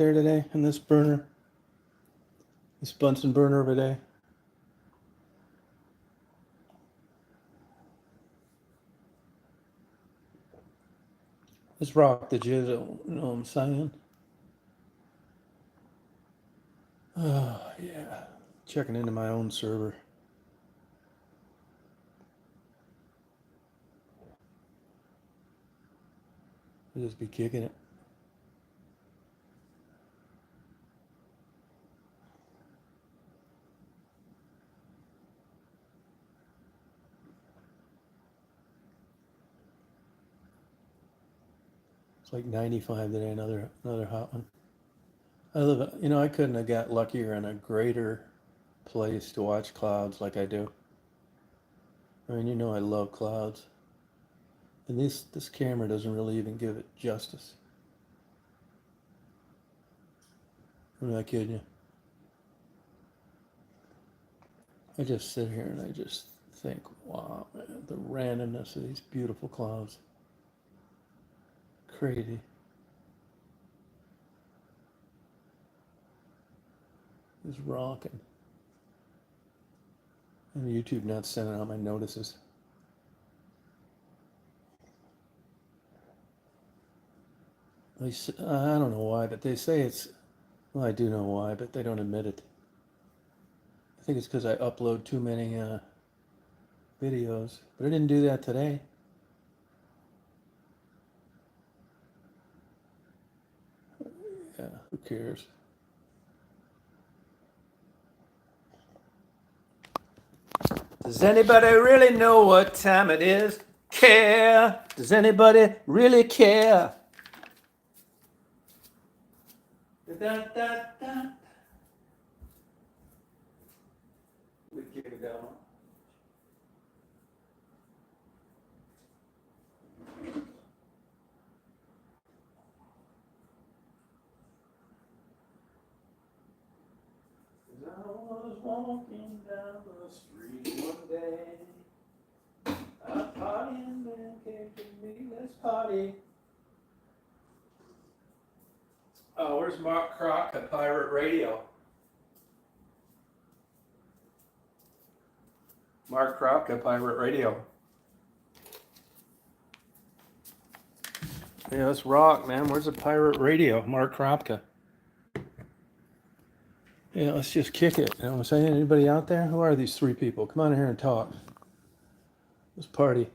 there today in this burner, this Bunsen burner over there. Let's rock the jizzle, you know what I'm saying? Oh, yeah. Checking into my own server. I'll just be kicking it. It's like 95 today, another hot one. I couldn't have got luckier in a greater place to watch clouds like I do. I mean, I love clouds. And this camera doesn't really even give it justice. I'm not kidding you. I just sit here and I just think, wow, man, the randomness of these beautiful clouds. Crazy. It's rocking. And YouTube not sending out my notices. I don't know why, but they say it's, well, I do know why, but they don't admit it. I think it's because I upload too many videos, but I didn't do that today. Yeah, who cares? Does anybody really know what time it is? Care? Does anybody really care? Da, da, da. We kick it down. I was walking down the street one day. A partying man came to me. Let's party. Oh, where's Mark Crock at Pirate Radio? Mark Crock at Pirate Radio. Yeah, let's rock, man. Where's the Pirate Radio? Mark Kropka. Yeah, let's just kick it. You know what I'm saying? Anybody out there? Who are these three people? Come on in here and talk. Let's party.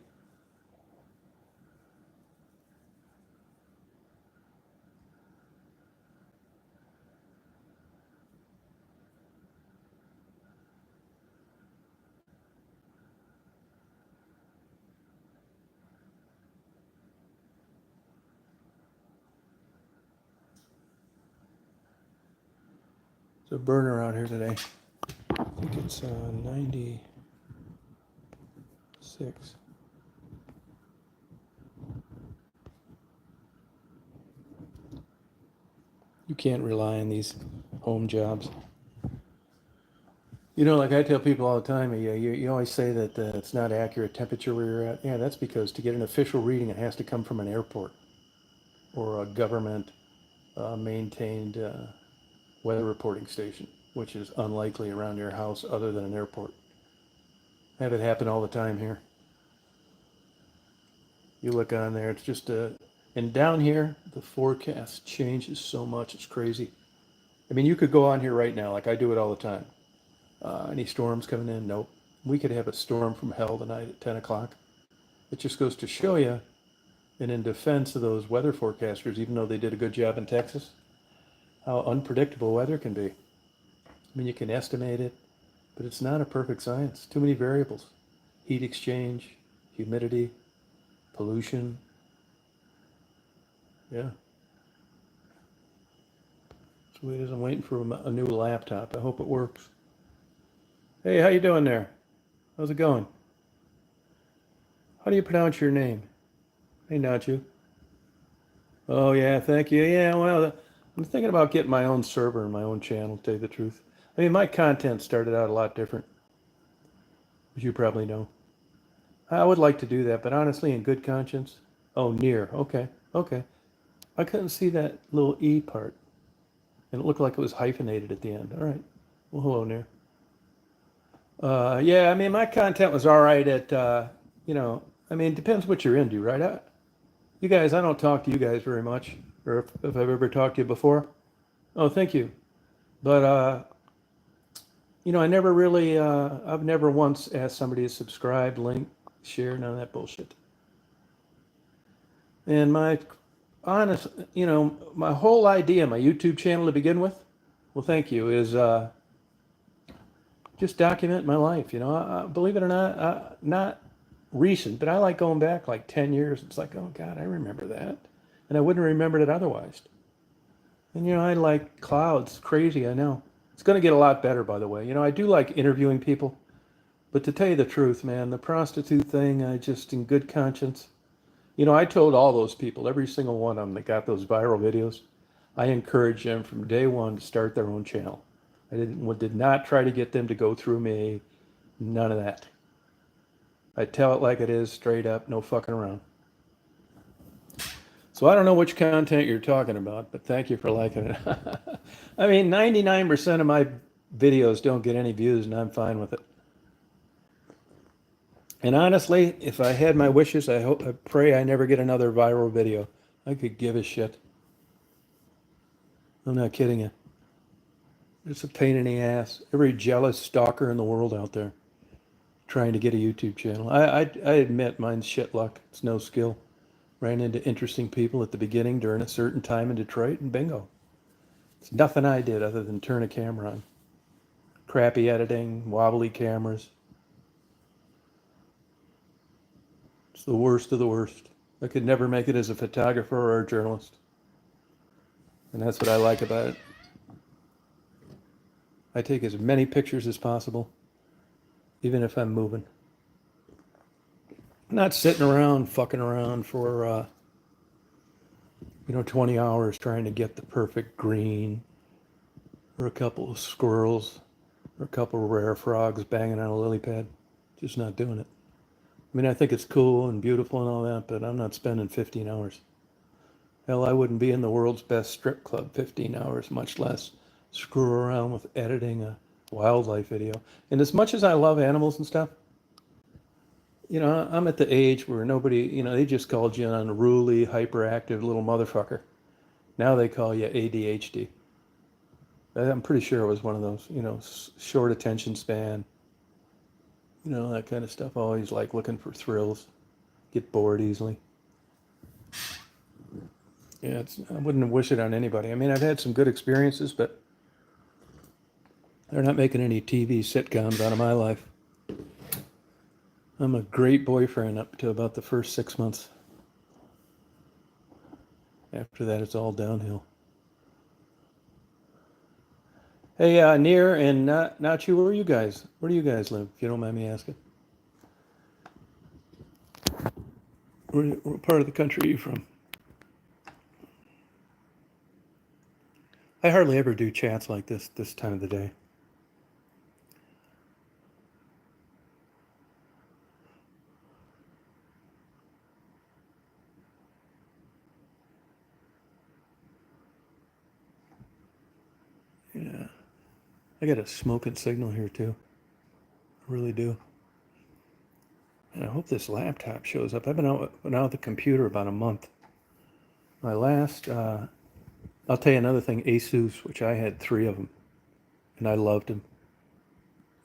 It's a burner out here today. I think it's 96. You can't rely on these home jobs. Like I tell people all the time, you always say that it's not accurate temperature where you're at. Yeah, that's because to get an official reading, it has to come from an airport or a government maintained weather reporting station, which is unlikely around your house other than an airport. I have it happen all the time here. You look on there, it's just and down here, the forecast changes so much, it's crazy. I mean, you could go on here right now, like I do it all the time. Any storms coming in? Nope. We could have a storm from hell tonight at 10 o'clock. It just goes to show you, and in defense of those weather forecasters, even though they did a good job in Texas, how unpredictable weather can be. I mean, you can estimate it, but it's not a perfect science. Too many variables. Heat exchange, humidity, pollution. Yeah. So it is. I'm waiting for a new laptop. I hope it works. Hey, how you doing there? How's it going? How do you pronounce your name? Hey, Nacho. Oh, yeah, thank you. Yeah, well, I'm thinking about getting my own server and my own channel, to tell you the truth. I mean, my content started out a lot different, as you probably know. I would like to do that, but honestly, in good conscience. Oh, near. Okay, okay. I couldn't see that little E part. And it looked like it was hyphenated at the end. All right. Well, hello, Nair. Yeah, I mean, my content was all right at, I mean, it depends what you're into, right? You guys, I don't talk to you guys very much, or if I've ever talked to you before. Oh, thank you. But, I never really, I've never once asked somebody to subscribe, link, share, none of that bullshit. And my honest, my whole idea, my YouTube channel to begin with, well, thank you, is just document my life. Believe it or not, not recent, but I like going back like 10 years. It's like, oh God, I remember that. And I wouldn't have remembered it otherwise. And, I like clouds. Crazy, I know. It's going to get a lot better, by the way. I do like interviewing people. But to tell you the truth, man, the prostitute thing, I just, in good conscience, I told all those people, every single one of them that got those viral videos, I encouraged them from day one to start their own channel. I did not try to get them to go through me. None of that. I tell it like it is, straight up, no fucking around. So I don't know which content you're talking about, but thank you for liking it. I mean, 99% of my videos don't get any views, and I'm fine with it. And honestly, if I had my wishes, I pray I never get another viral video. I could give a shit. I'm not kidding you. It's a pain in the ass. Every jealous stalker in the world out there trying to get a YouTube channel. I admit mine's shit luck. It's no skill. Ran into interesting people at the beginning during a certain time in Detroit, and bingo. It's nothing I did other than turn a camera on. Crappy editing, wobbly cameras. It's the worst of the worst. I could never make it as a photographer or a journalist. And that's what I like about it. I take as many pictures as possible, even if I'm moving. I'm not sitting around fucking around for 20 hours trying to get the perfect green, or a couple of squirrels, or a couple of rare frogs banging on a lily pad. Just not doing it. I mean, I think it's cool and beautiful and all that, but I'm not spending 15 hours. Hell, I wouldn't be in the world's best strip club 15 hours, much less screw around with editing a wildlife video. And as much as I love animals and stuff, I'm at the age where nobody, they just called you an unruly, hyperactive little motherfucker. Now they call you ADHD. I'm pretty sure it was one of those, short attention span, that kind of stuff. Always like looking for thrills, get bored easily. Yeah, I wouldn't wish it on anybody. I mean, I've had some good experiences, but they're not making any TV sitcoms out of my life. I'm a great boyfriend up to about the first 6 months. After that, it's all downhill. Hey, Near and not you, where do you guys live, if you don't mind me asking? What part of the country are you from? I hardly ever do chats like this time of the day. Yeah. I got a smoking signal here too. I really do. And I hope this laptop shows up. I've been out with the computer about a month. My last, I'll tell you another thing, Asus, which I had 3 of them, and I loved them.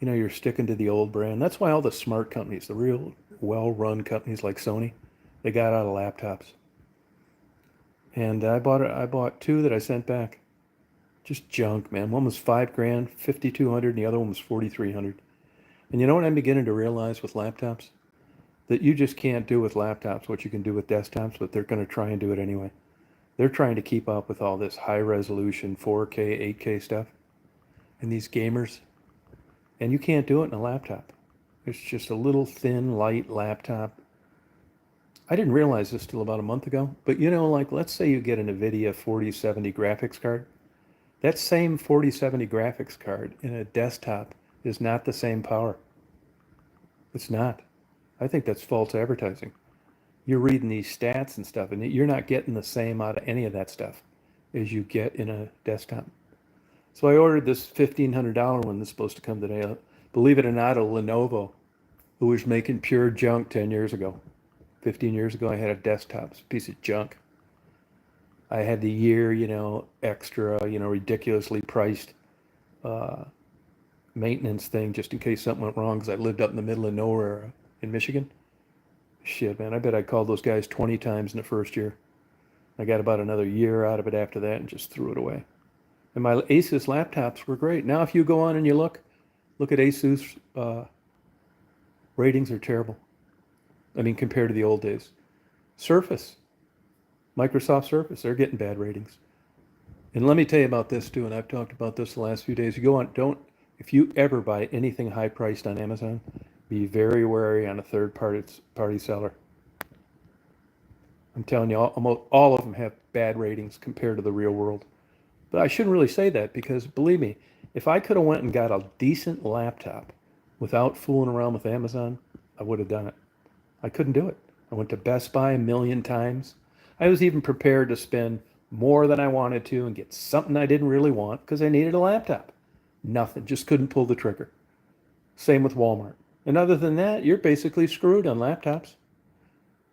You're sticking to the old brand. That's why all the smart companies, the real well-run companies like Sony, they got out of laptops. And I bought 2 that I sent back. Just junk, man. One was $5,000, 5,200, and the other one was 4,300. And you know what I'm beginning to realize with laptops? That you just can't do with laptops what you can do with desktops, but they're going to try and do it anyway. They're trying to keep up with all this high resolution 4K, 8K stuff. And these gamers, and you can't do it in a laptop. It's just a little thin, light laptop. I didn't realize this till about a month ago, but like let's say you get an NVIDIA 4070 graphics card. That same 4070 graphics card in a desktop is not the same power. It's not. I think that's false advertising. You're reading these stats and stuff, and you're not getting the same out of any of that stuff as you get in a desktop. So I ordered this $1,500 one that's supposed to come today. Believe it or not, a Lenovo, who was making pure junk 10 years ago. 15 years ago, I had a desktop, piece of junk. I had the year, extra, ridiculously priced uh, maintenance thing just in case something went wrong because I lived up in the middle of nowhere in Michigan. Shit, man, I bet I called those guys 20 times in the first year. I got about another year out of it after that and just threw it away. And my Asus laptops were great. Now, if you go on and you look at Asus, ratings are terrible. I mean, compared to the old days. Surface, Microsoft Surface, they're getting bad ratings. And let me tell you about this too, and I've talked about this the last few days. You go on, if you ever buy anything high priced on Amazon, be very wary on a third party seller. I'm telling you, almost all of them have bad ratings compared to the real world. But I shouldn't really say that because believe me, if I could have went and got a decent laptop without fooling around with Amazon, I would have done it. I couldn't do it. I went to Best Buy a million times. I was even prepared to spend more than I wanted to and get something I didn't really want because I needed a laptop. Nothing, just couldn't pull the trigger. Same with Walmart. And other than that, you're basically screwed on laptops.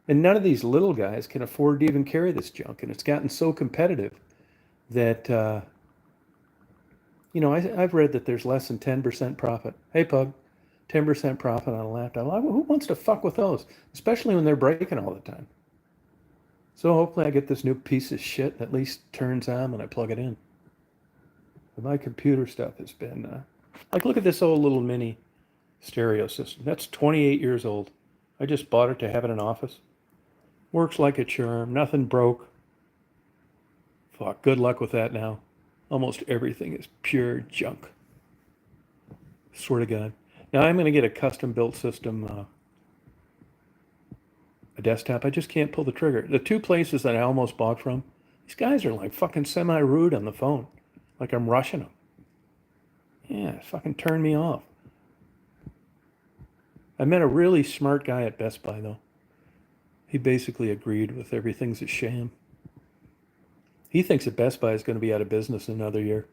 And none of these little guys can afford to even carry this junk. And it's gotten so competitive that, I've read that there's less than 10% profit. Hey, Pug, 10% profit on a laptop. Well, who wants to fuck with those? Especially when they're breaking all the time. So hopefully I get this new piece of shit that at least turns on when I plug it in. But my computer stuff has been, look at this old little mini stereo system. That's 28 years old. I just bought it to have in an office. Works like a charm. Nothing broke. Fuck, good luck with that now. Almost everything is pure junk. Swear to God. Now I'm going to get a custom built system, a desktop. I just can't pull the trigger. The two places that I almost bought from, these guys are like fucking semi-rude on the phone. Like I'm rushing them. Yeah, fucking turn me off. I met a really smart guy at Best Buy, though. He basically agreed with everything's a sham. He thinks that Best Buy is going to be out of business in another year.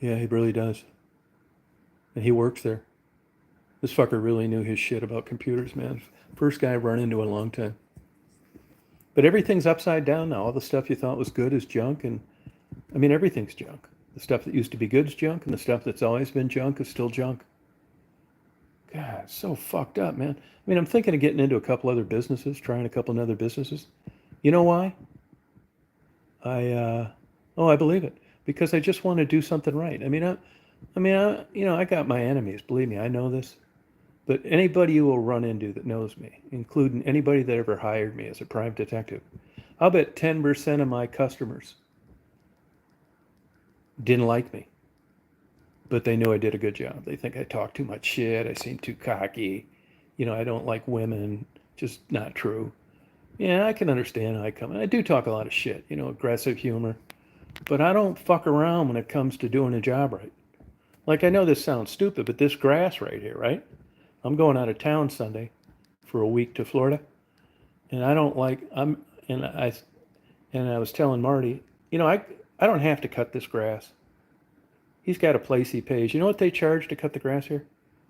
Yeah, he really does. And he works there. This fucker really knew his shit about computers, man. First guy I've run into in a long time. But everything's upside down now. All the stuff you thought was good is junk. And I mean, everything's junk. The stuff that used to be good is junk. And the stuff that's always been junk is still junk. God, it's so fucked up, man. I mean, I'm thinking of getting into a couple other businesses, trying a couple of other businesses. You know why? I believe it. Because I just want to do something right. I got my enemies. Believe me, I know this. But anybody you will run into that knows me, including anybody that ever hired me as a private detective, I'll bet 10% of my customers didn't like me. But they knew I did a good job. They think I talk too much shit. I seem too cocky. I don't like women. Just not true. Yeah, I can understand how I come. I do talk a lot of shit, aggressive humor. But I don't fuck around when it comes to doing a job right. Like, I know this sounds stupid, but this grass right here, right? I'm going out of town Sunday for a week to Florida. And I don't like, and I was telling Marty, I don't have to cut this grass. He's got a place he pays. You know what they charge to cut the grass here?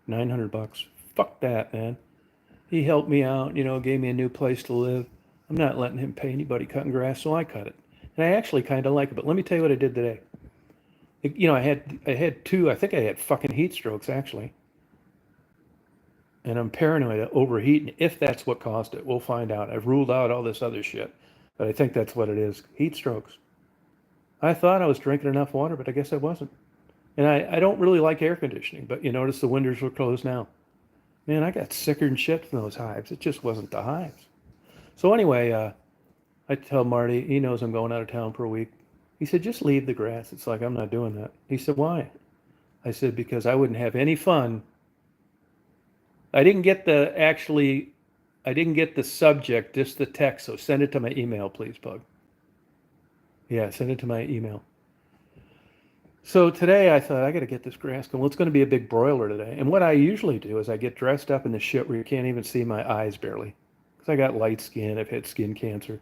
$900. Fuck that, man. He helped me out, gave me a new place to live. I'm not letting him pay anybody cutting grass, so I cut it. And I actually kind of like it. But let me tell you what I did today. I had two, I think I had fucking heat strokes, actually. And I'm paranoid of overheating. If that's what caused it, we'll find out. I've ruled out all this other shit. But I think that's what it is. Heat strokes. I thought I was drinking enough water, but I guess I wasn't. And I don't really like air conditioning, but you notice the windows were closed now. Man, I got sicker than shit from those hives. It just wasn't the hives. So anyway, I tell Marty, he knows I'm going out of town for a week. He said, just leave the grass. It's like, I'm not doing that. He said, why? I said, because I wouldn't have any fun. I didn't get the subject, just the text. So send it to my email, please, Pug. Yeah, send it to my email. So today I thought I got to get this grass going. Well, it's going to be a big broiler today. And what I usually do is I get dressed up in the shit where you can't even see my eyes barely. Because I got light skin. I've had skin cancer.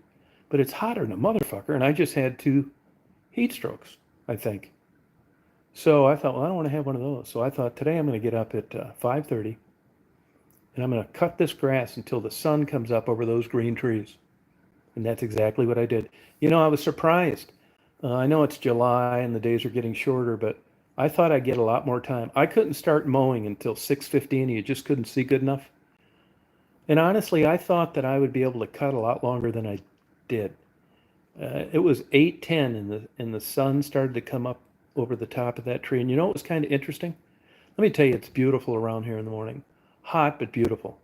But it's hotter than a motherfucker. And I just had two heat strokes, I think. So I thought, well, I don't want to have one of those. So I thought today I'm going to get up at 5:30 and I'm going to cut this grass until the sun comes up over those green trees. And that's exactly what I did. I was surprised. I know it's July and the days are getting shorter, but I thought I'd get a lot more time. I couldn't start mowing until 6:15. You just couldn't see good enough. And honestly, I thought that I would be able to cut a lot longer than I did. It was 8:10 and the sun started to come up over the top of that tree. And it was kind of interesting? Let me tell you, it's beautiful around here in the morning. Hot, but beautiful.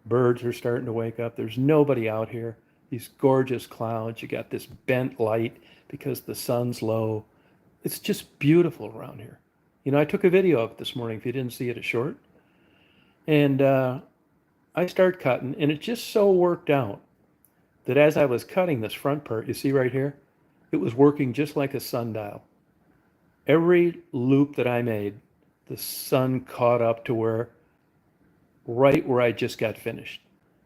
Birds are starting to wake up. There's nobody out here. These gorgeous clouds. You got this bent light because the sun's low. It's just beautiful around here. I took a video of it this morning. If you didn't see it, it's short. And I start cutting, and it just so worked out that as I was cutting this front part, you see right here, it was working just like a sundial. Every loop that I made, the sun caught up to right where I just got finished.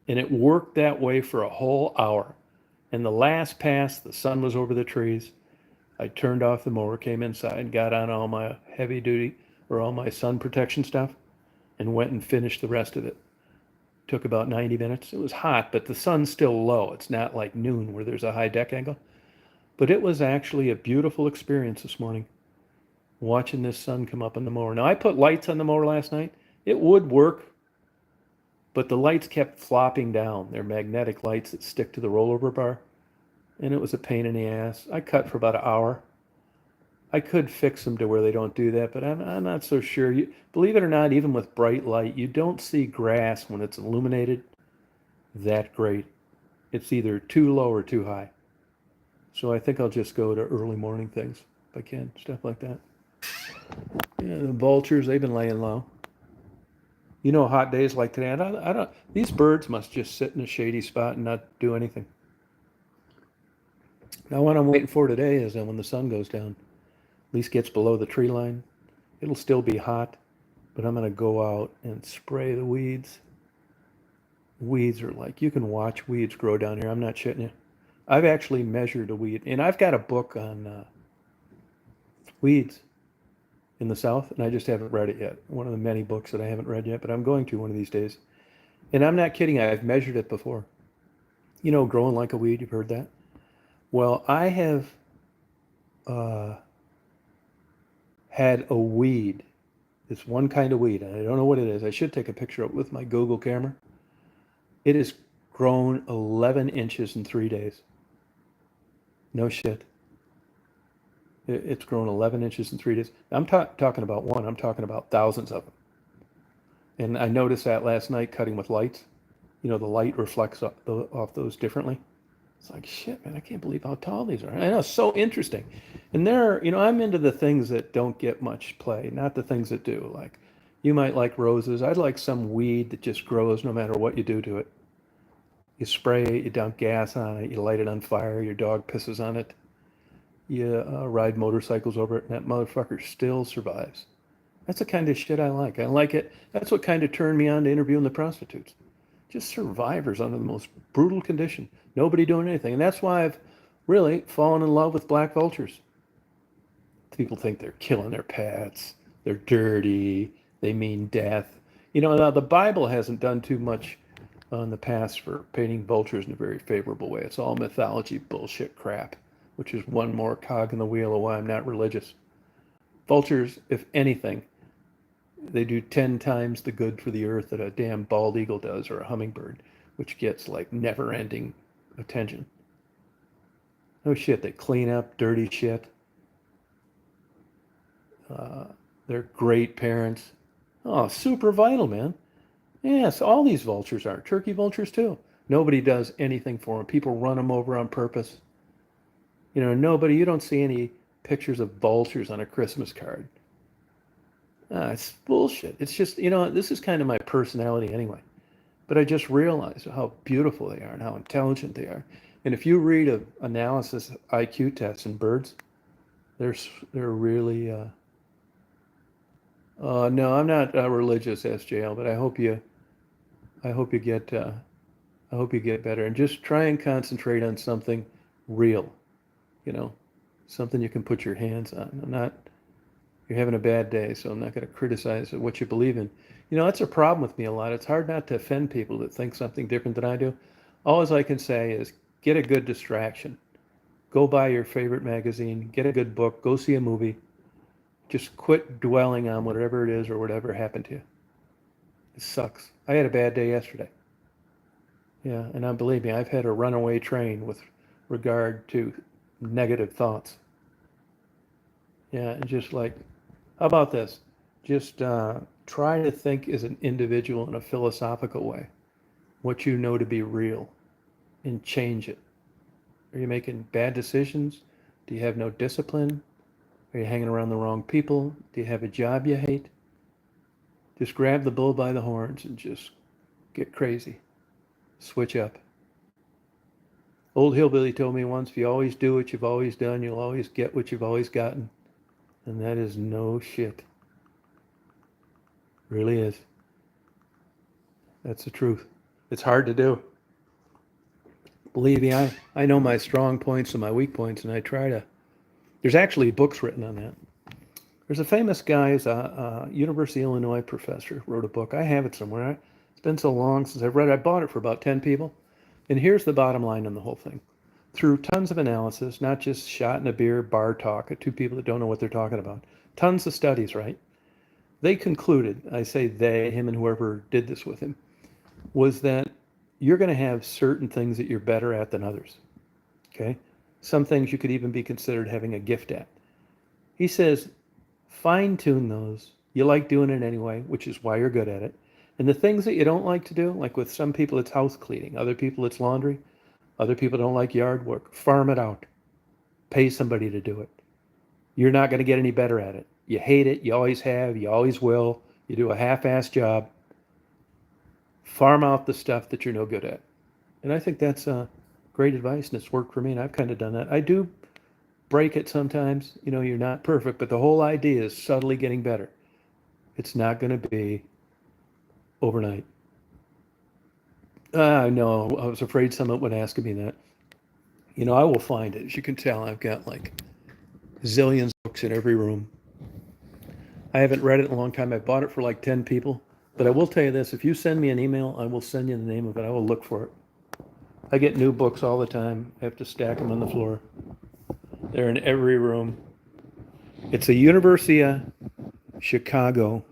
And it worked that way for a whole hour. And the last pass, the sun was over the trees. I turned off the mower, came inside, got on all my heavy duty or all my sun protection stuff, and went and finished the rest of it. Took about 90 minutes. It was hot, but the sun's still low. It's not like noon where there's a high deck angle. But it was actually a beautiful experience this morning, watching this sun come up on the mower. Now, I put lights on the mower last night. It would work, but the lights kept flopping down. They're magnetic lights that stick to the rollover bar, and it was a pain in the ass. I cut for about an hour. I could fix them to where they don't do that, but I'm not so sure. Believe it or not, even with bright light, you don't see grass when it's illuminated that great. It's either too low or too high. So I think I'll just go to early morning things if I can, stuff like that. Yeah, the vultures, they've been laying low. Hot days like today, I don't, these birds must just sit in a shady spot and not do anything. Now, what I'm waiting for today is when the sun goes down, at least gets below the tree line. It'll still be hot, but I'm going to go out and spray the weeds. Weeds are like, you can watch weeds grow down here. I'm not shitting you. I've actually measured a weed, and I've got a book on weeds in the South, and I just haven't read it yet. One of the many books that I haven't read yet, but I'm going to one of these days. And I'm not kidding. I've measured it before. Growing like a weed, you've heard that? Well, I have had a weed, this one kind of weed, and I don't know what it is. I should take a picture of it with my Google camera. It has grown 11 inches in 3 days. No shit. It's grown 11 inches in 3 days. I'm talking about one. I'm talking about thousands of them. And I noticed that last night cutting with lights. The light reflects off those differently. It's like, shit, man, I can't believe how tall these are. I know, it's so interesting. And I'm into the things that don't get much play, not the things that do. Like, you might like roses. I'd like some weed that just grows no matter what you do to it. You spray it, you dump gas on it, you light it on fire, your dog pisses on it. You ride motorcycles over it, and that motherfucker still survives. That's the kind of shit I like. I like it. That's what kind of turned me on to interviewing the prostitutes. Just survivors under the most brutal condition. Nobody doing anything. And that's why I've really fallen in love with black vultures. People think they're killing their pets. They're dirty. They mean death. Now the Bible hasn't done too much in the past for painting vultures in a very favorable way. It's all mythology bullshit crap, which is one more cog in the wheel of why I'm not religious. Vultures, if anything, they do 10 times the good for the earth that a damn bald eagle does or a hummingbird, which gets like never-ending attention. No shit, they clean up dirty shit. They're great parents. Oh, super vital, man. Yes, all these vultures are. Turkey vultures, too. Nobody does anything for them. People run them over on purpose. You don't see any pictures of vultures on a Christmas card. It's bullshit. It's just, this is kind of my personality anyway. But I just realized how beautiful they are and how intelligent they are. And if you read an analysis IQ tests in birds, they're really. No, I'm not religious, SJL, but I hope you get better and just try and concentrate on something real. something you can put your hands on. I'm not, you're having a bad day, so I'm not going to criticize what you believe in. You know, that's a problem with me a lot. It's hard not to offend people that think something different than I do. All I can say is get a good distraction. Go buy your favorite magazine, get a good book, go see a movie. Just quit dwelling on whatever it is or whatever happened to you. It sucks. I had a bad day yesterday. Yeah, and believe me, I've had a runaway train with regard to negative thoughts. Yeah, and just like, how about this? Just try to think as an individual in a philosophical way, what you know to be real, and change it. Are you making bad decisions? Do you have no discipline? Are you hanging around the wrong people? Do you have a job you hate? Just grab the bull by the horns and just get crazy. Switch up. Old Hillbilly told me once, if you always do what you've always done, you'll always get what you've always gotten. And that is no shit. Really is. That's the truth. It's hard to do. Believe me, I know my strong points and my weak points, and I try to. There's actually books written on that. There's a famous guy, he's a University of Illinois professor, wrote a book. I have it somewhere. It's been so long since I've read it. I bought it for about 10 people. And here's the bottom line on the whole thing. Through tons of analysis, not just shot in a beer bar talk at two people that don't know what they're talking about, tons of studies, right? They concluded, I say they, him and whoever did this with him, was that you're going to have certain things that you're better at than others. Okay? Some things you could even be considered having a gift at. He says, fine tune those. You like doing it anyway, which is why you're good at it. And the things that you don't like to do, like with some people it's house cleaning, other people it's laundry, other people don't like yard work, farm it out. Pay somebody to do it. You're not going to get any better at it. You hate it, you always have, you always will. You do a half-assed job. Farm out the stuff that you're no good at. And I think that's great advice, and it's worked for me, and I've kind of done that. I do break it sometimes. You know, you're not perfect, but the whole idea is subtly getting better. It's not going to be overnight. No, I was afraid someone would ask me that. You know, I will find it. As you can tell, I've got like zillions of books in every room. I haven't read it in a long time. I bought it for like 10 people. But I will tell you this, if you send me an email, I will send you the name of it. I will look for it. I get new books all the time. I have to stack them on the floor. They're in every room. It's a University of Chicago,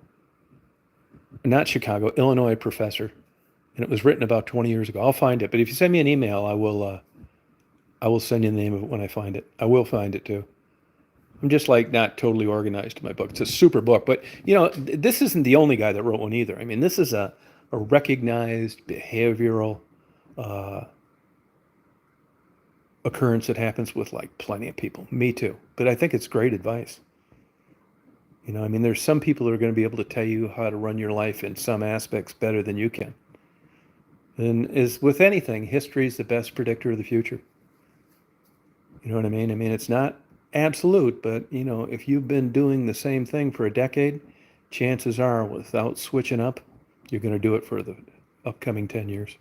not Chicago, Illinois professor. And it was written about 20 years ago. I'll find it. But if you send me an email, I will send you the name of it when I find it. I will find it too. I'm just like not totally organized in my book. It's a super book, but you know, this isn't the only guy that wrote one either. I mean, this is a recognized behavioral uh, occurrence that happens with like plenty of people. Me too. But I think it's great advice. You know, I mean, there's some people that are going to be able to tell you how to run your life in some aspects better than you can. And as with anything, history is the best predictor of the future. You know what I mean? I mean, it's not absolute, but you know, if you've been doing the same thing for a decade, chances are without switching up, you're going to do it for the upcoming 10 years.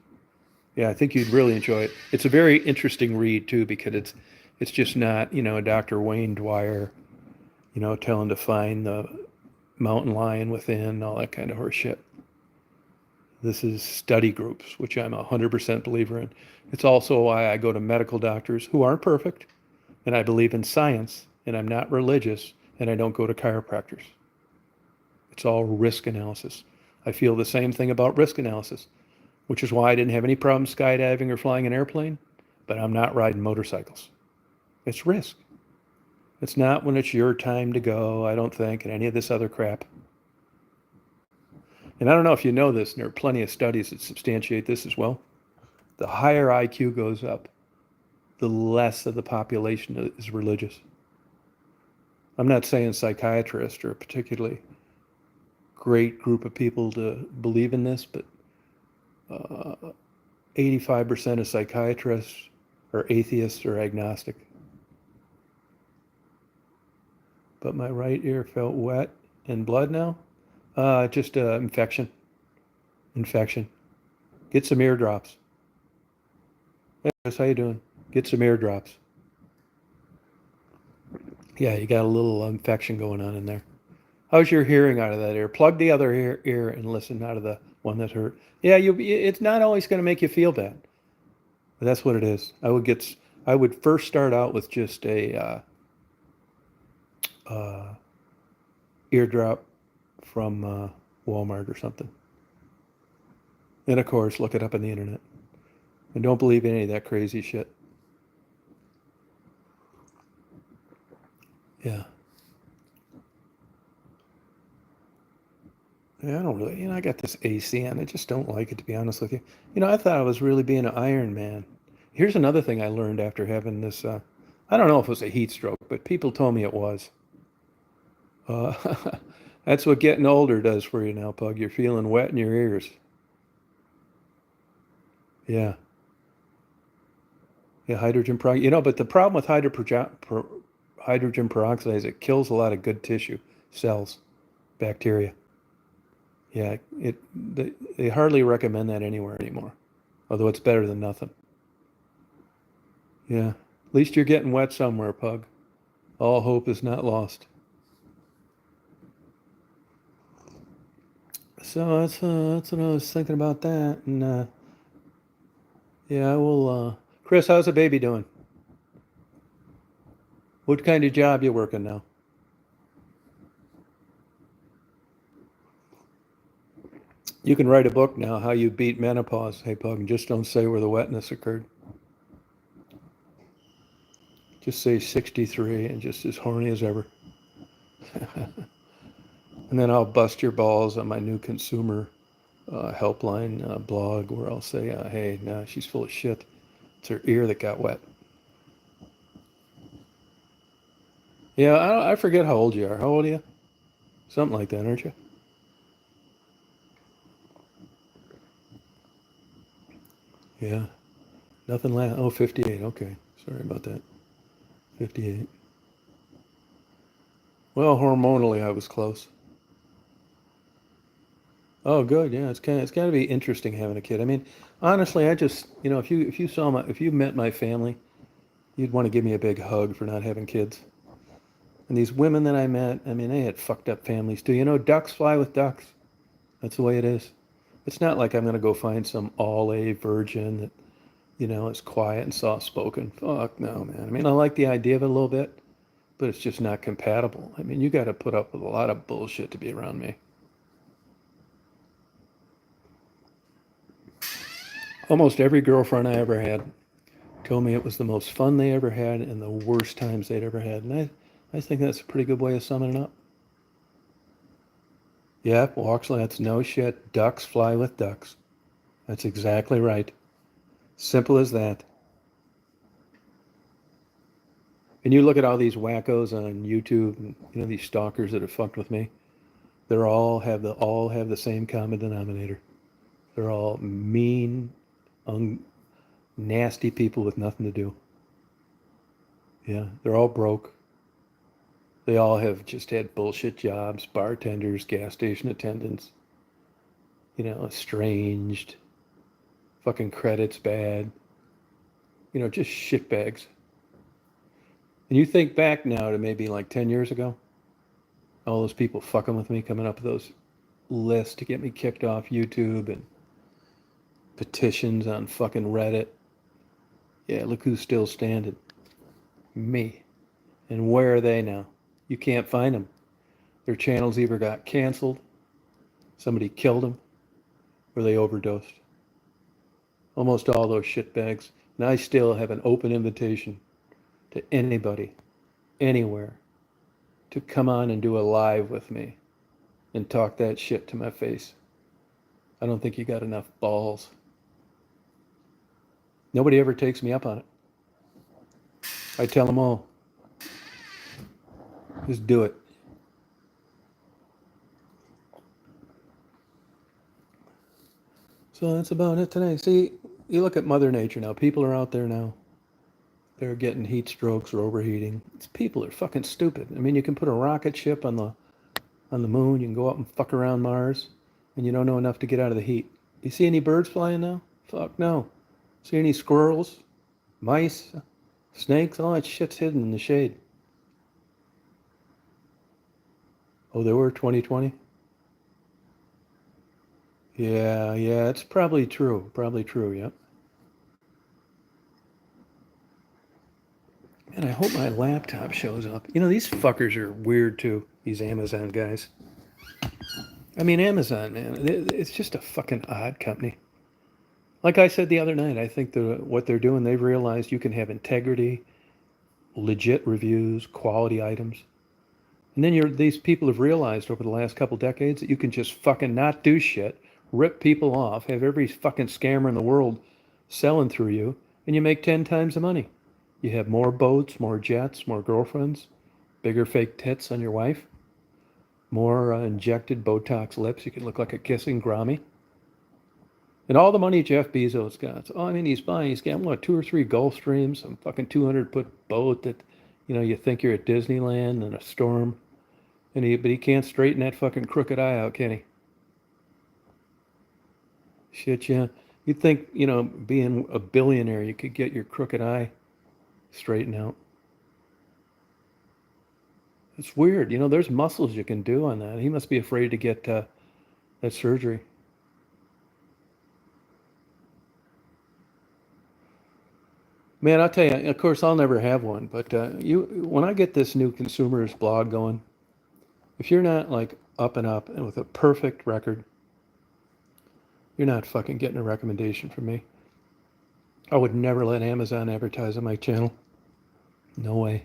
Yeah, I think you'd really enjoy it. It's a very interesting read too because it's just not, you know, Dr. Wayne Dwyer, you know, telling to find the mountain lion within, all that kind of horse shit. This is study groups, which I'm 100% believer in. It's also why I go to medical doctors who aren't perfect, and I believe in science, and I'm not religious, and I don't go to chiropractors. It's all risk analysis. I feel the same thing about risk analysis, which is why I didn't have any problem skydiving or flying an airplane, but I'm not riding motorcycles. It's risk. It's not when it's your time to go, I don't think, and any of this other crap. And I don't know if you know this, and there are plenty of studies that substantiate this as well. The higher IQ goes up, the less of the population is religious. I'm not saying psychiatrists are a particularly great group of people to believe in this, but 85% of psychiatrists are atheists or agnostic. But my right ear felt wet and blood now. Just infection. Infection. Get some ear drops. Hey, Chris, how you doing? Get some ear drops. Yeah, you got a little infection going on in there. How's your hearing out of that ear? Plug the other ear and listen out of the one that hurt. Yeah, it's not always going to make you feel bad, but that's what it is. I would first start out with just a uh, eardrop from Walmart or something, and of course, look it up on the internet. And don't believe any of that crazy shit. Yeah. Yeah, I don't really, I got this AC on. I just don't like it, to be honest with you. I thought I was really being an Iron Man. Here's another thing I learned after having this. I don't know if it was a heat stroke, but people told me it was. Uh, that's what getting older does for you now, Pug. You're feeling wet in your ears. Yeah. Yeah, hydrogen peroxide. But the problem with hydrogen peroxide is it kills a lot of good tissue cells, bacteria. Yeah, they hardly recommend that anywhere anymore, although it's better than nothing. Yeah, at least you're getting wet somewhere, Pug. All hope is not lost. So that's what I was thinking about that, and yeah, well, Chris, how's the baby doing? What kind of job you working now? You can write a book now, how you beat menopause. Hey, Pug, and just don't say where the wetness occurred. Just say 63 and just as horny as ever. And then I'll bust your balls on my new consumer helpline blog where I'll say, hey, no, she's full of shit. It's her ear that got wet. Yeah, I forget how old you are. How old are you? Something like that, aren't you? Yeah. Nothing last. Oh, 58. Okay. Sorry about that. 58. Well, hormonally, I was close. Oh, good. Yeah, it's got to be interesting having a kid. I mean, honestly, I just, if you met my family, you'd want to give me a big hug for not having kids. And these women that I met, I mean, they had fucked up families too. Ducks fly with ducks. That's the way it is. It's not like I'm going to go find some all A virgin that, is quiet and soft spoken. Fuck no, man. I mean, I like the idea of it a little bit, but it's just not compatible. I mean, you got to put up with a lot of bullshit to be around me. Almost every girlfriend I ever had told me it was the most fun they ever had and the worst times they'd ever had. And I think that's a pretty good way of summing it up. Yeah, well, actually, that's no shit. Ducks fly with ducks. That's exactly right. Simple as that. And you look at all these wackos on YouTube, and, these stalkers that have fucked with me. All have the same common denominator. They're all mean, nasty people with nothing to do. Yeah, they're all broke. They all have just had bullshit jobs, bartenders, gas station attendants, estranged, fucking credits bad, just shitbags. And you think back now to maybe like 10 years ago, all those people fucking with me, coming up with those lists to get me kicked off YouTube and petitions on fucking Reddit. Yeah, look who's still standing. Me. And where are they now? You can't find them. Their channels either got canceled, somebody killed them, or they overdosed. Almost all those shitbags. And I still have an open invitation to anybody, anywhere, to come on and do a live with me and talk that shit to my face. I don't think you got enough balls. Nobody ever takes me up on it. I tell them all, just do it. So that's about it today. See, you look at Mother Nature now. People are out there now. They're getting heat strokes or overheating. People are fucking stupid. I mean, you can put a rocket ship on the moon. You can go up and fuck around Mars, and you don't know enough to get out of the heat. You see any birds flying now? Fuck no. See any squirrels, mice, snakes? All that shit's hidden in the shade. Oh, they were 2020? Yeah, yeah, it's probably true. Probably true, yeah. And I hope my laptop shows up. You know, these fuckers are weird too, these Amazon guys. I mean, Amazon, man, it's just a fucking odd company. Like I said the other night, I think what they're doing, they've realized you can have integrity, legit reviews, quality items. And then these people have realized over the last couple decades that you can just fucking not do shit, rip people off, have every fucking scammer in the world selling through you, and you make 10 times the money. You have more boats, more jets, more girlfriends, bigger fake tits on your wife, more injected Botox lips. You can look like a kissing Grammy. And all the money Jeff Bezos got. Oh, I mean, he's got what, two or three Gulfstreams, some fucking 200-foot boat that, you think you're at Disneyland and a storm. But he can't straighten that fucking crooked eye out, can he? Shit, yeah. You'd think, being a billionaire, you could get your crooked eye straightened out. It's weird. There's muscles you can do on that. He must be afraid to get that surgery. Man, I'll tell you, of course, I'll never have one, but when I get this new consumers blog going, if you're not like up and up and with a perfect record, you're not fucking getting a recommendation from me. I would never let Amazon advertise on my channel. No way.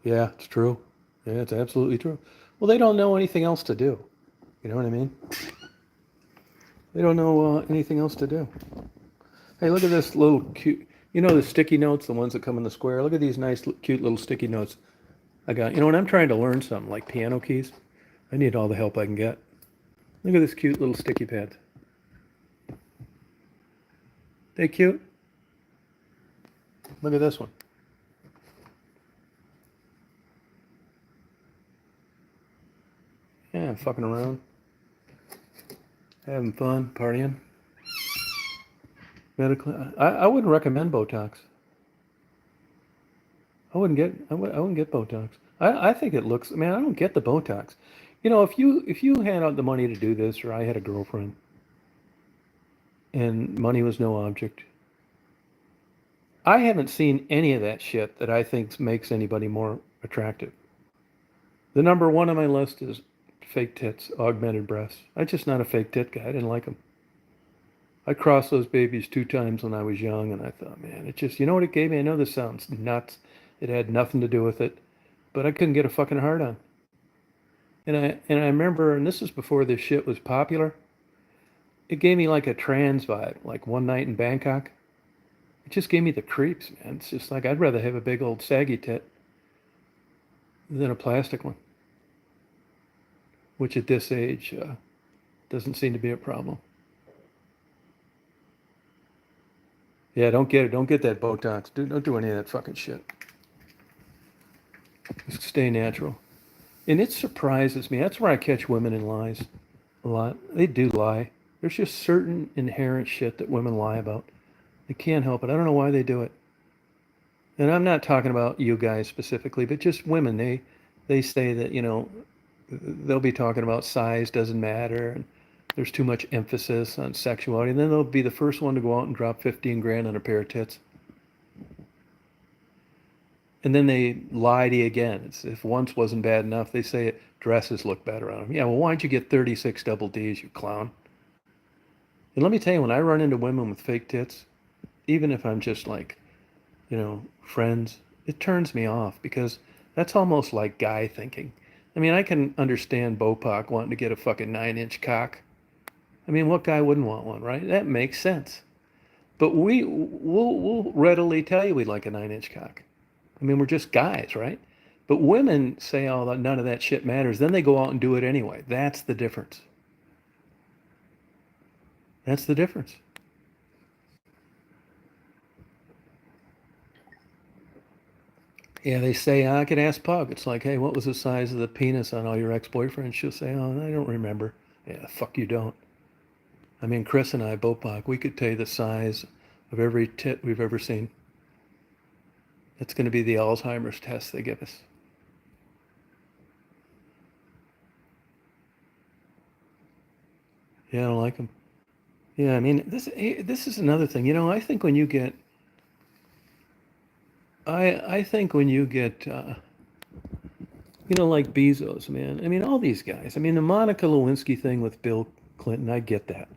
Yeah, it's true. Yeah, it's absolutely true. Well, they don't know anything else to do. You know what I mean? They don't know anything else to do. Hey, look at this little cute. The sticky notes, the ones that come in the square. Look at these nice, cute little sticky notes I got. When I'm trying to learn something like piano keys, I need all the help I can get. Look at this cute little sticky pad. They cute? Look at this one. Yeah, fucking around, having fun, partying. Medically, I wouldn't recommend Botox. I wouldn't get Botox. I think it looks. Man, I don't get the Botox. If you had out the money to do this, or I had a girlfriend, and money was no object, I haven't seen any of that shit that I think makes anybody more attractive. The number one on my list is fake tits, augmented breasts. I'm just not a fake tit guy. I didn't like them. I crossed those babies 2 times when I was young, and I thought, man, it just, you know what it gave me? I know this sounds nuts. It had nothing to do with it, but I couldn't get a fucking hard on. And I remember, and this is before this shit was popular. It gave me like a trans vibe, like one night in Bangkok. It just gave me the creeps, man. It's just like I'd rather have a big old saggy tit than a plastic one, which at this age doesn't seem to be a problem. Yeah, don't get it. Don't get that Botox. Don't do any of that fucking shit. Just stay natural. And it surprises me. That's where I catch women in lies a lot. They do lie. There's just certain inherent shit that women lie about. They can't help it. I don't know why they do it. And I'm not talking about you guys specifically, but just women. They say that, they'll be talking about size doesn't matter and there's too much emphasis on sexuality. And then they'll be the first one to go out and drop 15 grand on a pair of tits. And then they lie to you again. If once wasn't bad enough, they say dresses look better on them. Yeah, well, why'd you get 36 double Ds, you clown? And let me tell you, when I run into women with fake tits, even if I'm just like, friends, it turns me off because that's almost like guy thinking. I mean, I can understand Bopak wanting to get a fucking 9-inch cock. I mean, what guy wouldn't want one, right? That makes sense. But we'll readily tell you we'd like a 9-inch cock. I mean, we're just guys, right? But women say, oh, none of that shit matters. Then they go out and do it anyway. That's the difference. That's the difference. Yeah, they say, I can ask Pug. It's like, hey, what was the size of the penis on all your ex-boyfriends? She'll say, oh, I don't remember. Yeah, fuck you don't. I mean, Chris and I, Bopak, we could tell you the size of every tit we've ever seen. It's going to be the Alzheimer's test they give us. Yeah, I don't like them. Yeah, I mean, this is another thing. I think when you get, I think when you get, like Bezos, man. I mean, all these guys. I mean, the Monica Lewinsky thing with Bill Clinton, I get that.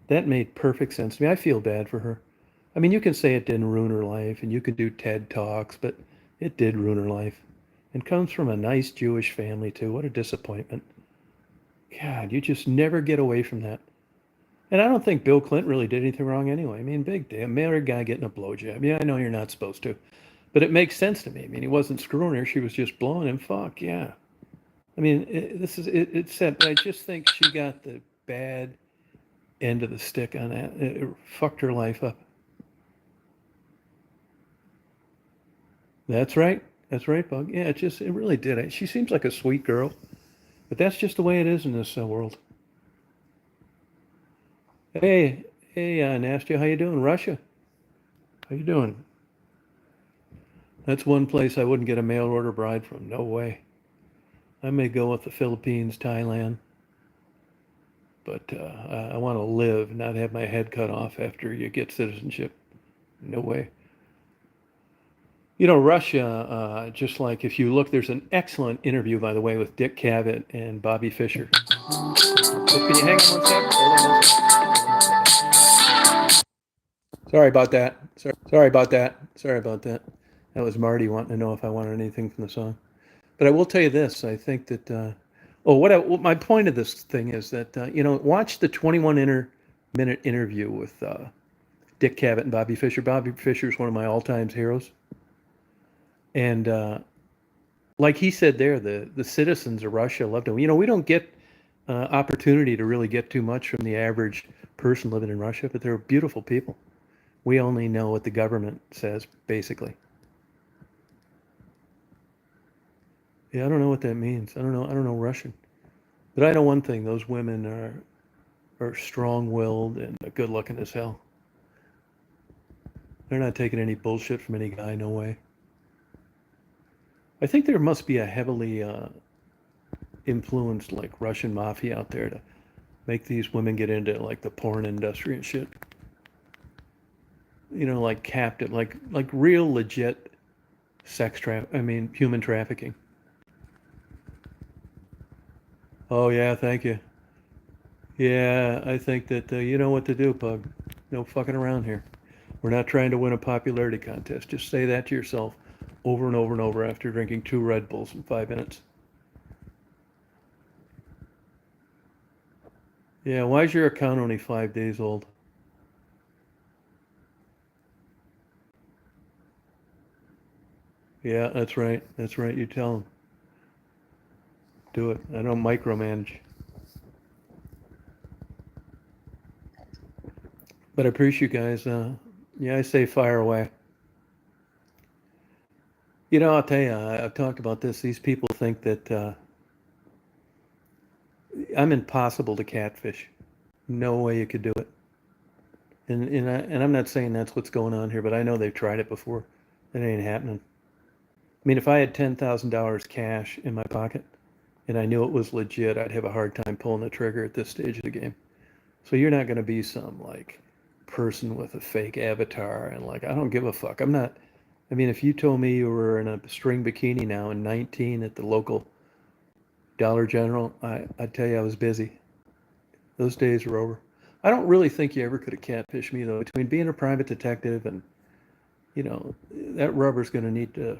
That made perfect sense to me. I feel bad for her. I mean, you can say it didn't ruin her life, and you can do TED Talks, but it did ruin her life. And comes from a nice Jewish family, too. What a disappointment. God, you just never get away from that. And I don't think Bill Clinton really did anything wrong anyway. I mean, big damn married guy getting a blowjob. Yeah, I know you're not supposed to, but it makes sense to me. I mean, he wasn't screwing her; she was just blowing him. Fuck yeah. I mean, this is it's sad, but I just think she got the bad end of the stick on that. It fucked her life up. That's right. That's right, Bug. Yeah, it really did. She seems like a sweet girl, but that's just the way it is in this world. Hey, hey, Nastya, how you doing? Russia, how you doing? That's one place I wouldn't get a mail order bride from. No way. I may go with the Philippines, Thailand, but I want to live, not have my head cut off after you get citizenship. No way. Russia, just like if you look, there's an excellent interview, by the way, with Dick Cavett and Bobby Fischer. So can you hang on one sec? Hold on one sec. Sorry about that. Sorry about that. Sorry about that. That was Marty wanting to know if I wanted anything from the song. But I will tell you this: I think that. What my point of this thing is that watch the 21 minute interview with Dick Cavett and Bobby Fischer. Bobby Fischer is one of my all-time heroes, and like he said there, the citizens of Russia loved him. We don't get opportunity to really get too much from the average person living in Russia, but they're beautiful people. We only know what the government says, basically. Yeah, I don't know what that means. I don't know. I don't know Russian. But I know one thing: those women are strong-willed and good-looking as hell. They're not taking any bullshit from any guy. No way. I think there must be a heavily influenced like Russian mafia out there to make these women get into like the porn industry and shit. Like captive, like real legit sex trap. I mean, human trafficking. Oh yeah, thank you. Yeah, I think that you know what to do, Pug. No fucking around here. We're not trying to win a popularity contest. Just say that to yourself over and over and over after drinking 2 Red Bulls in 5 minutes. Yeah, why is your account only 5 days old? Yeah, that's right. That's right. You tell them. Do it. I don't micromanage. But I appreciate you guys. Yeah, I say fire away. I'll tell you, I've talked about this. These people think that I'm impossible to catfish. No way you could do it. And I'm not saying that's what's going on here, but I know they've tried it before. It ain't happening. I mean, if I had $10,000 cash in my pocket and I knew it was legit, I'd have a hard time pulling the trigger at this stage of the game. So you're not going to be some like person with a fake avatar and like I don't give a fuck. I'm not. I mean, if you told me you were in a string bikini now and 19 at the local Dollar General, I'd tell you I was busy. Those days are over. I don't really think you ever could have catfished me though. Between being a private detective and that rubber's going to need to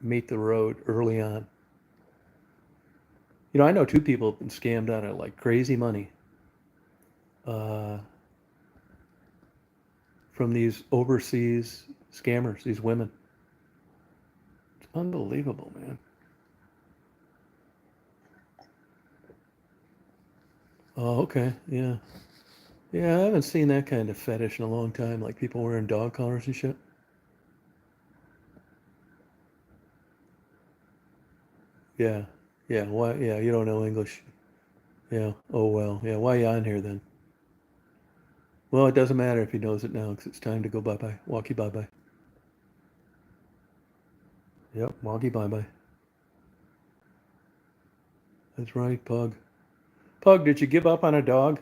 meet the road early on. I know two people have been scammed out of like crazy money uh, from these overseas scammers, these women. It's unbelievable, man. Oh, okay. Yeah. Yeah, I haven't seen that kind of fetish in a long time, like people wearing dog collars and shit. Yeah. Yeah. Why? Yeah, you don't know English. Yeah. Oh, well. Yeah. Why you on here then? Well, it doesn't matter if he knows it now because it's time to go bye bye. Walkie bye bye. Yep, Woggy bye bye. That's right, Pug. Pug, did you give up on a dog?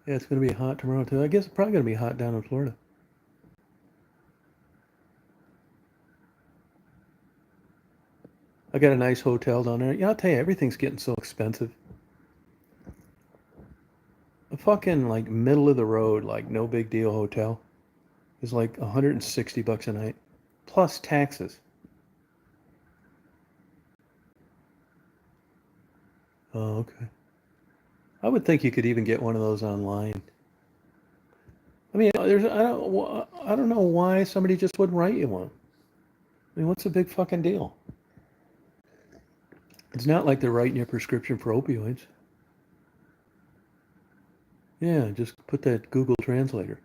Yeah, it's going to be hot tomorrow, too. I guess it's probably going to be hot down in Florida. I got a nice hotel down there. Yeah, I'll tell you, everything's getting so expensive. A fucking, like, middle of the road, like, no big deal hotel is like 160 bucks a night, plus taxes. Oh, okay. I would think you could even get one of those online. I mean, I don't know why somebody just wouldn't write you one. I mean, what's the big fucking deal? It's not like they're writing you a prescription for opioids. Yeah, just put that Google Translator.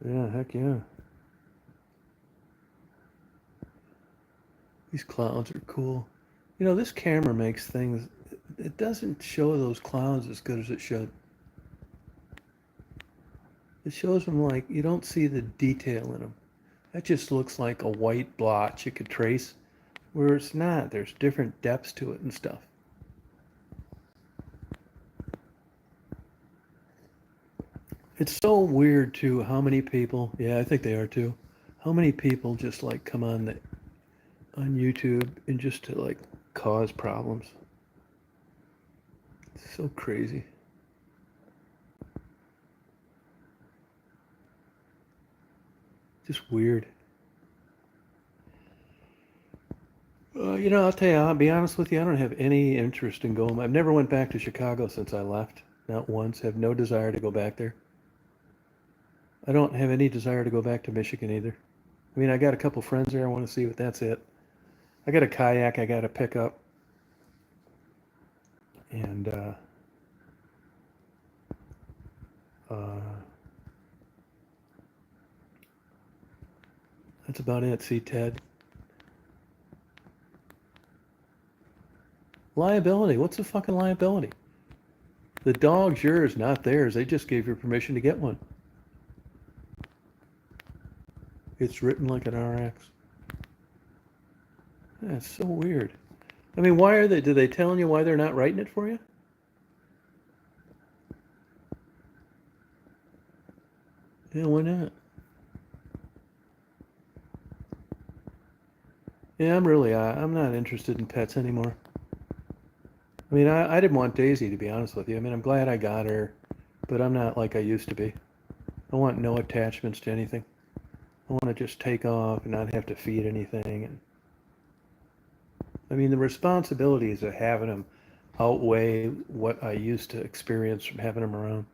Yeah, heck yeah. These clouds are cool. You know, this camera makes things, it doesn't show those clouds as good as it should. It shows them like, you don't see the detail in them. That just looks like a white blotch you could trace, where it's not. There's different depths to it and stuff. It's so weird too how many people, yeah, I think they are too. How many people just like come on YouTube and just to like cause problems. It's so crazy. Just weird. You know, I'll tell you, I'll be honest with you, I don't have any interest in going. I've never went back to Chicago since I left. Not once. Have no desire to go back there. I don't have any desire to go back to Michigan either. I mean, I got a couple friends there I want to see, but that's it. I got a kayak I got to pick up, and uh, that's about it. See, Ted. Liability. What's the fucking liability? The dog's yours, not theirs. They just gave you permission to get one. It's written like an RX. That's so weird. I mean, why are they? Do they telling you why they're not writing it for you? Yeah, why not? Yeah, I'm not interested in pets anymore. I mean, I didn't want Daisy, to be honest with you. I mean, I'm glad I got her, but I'm not like I used to be. I want no attachments to anything. I want to just take off and not have to feed anything. And I mean, the responsibilities of having them outweigh what I used to experience from having them around.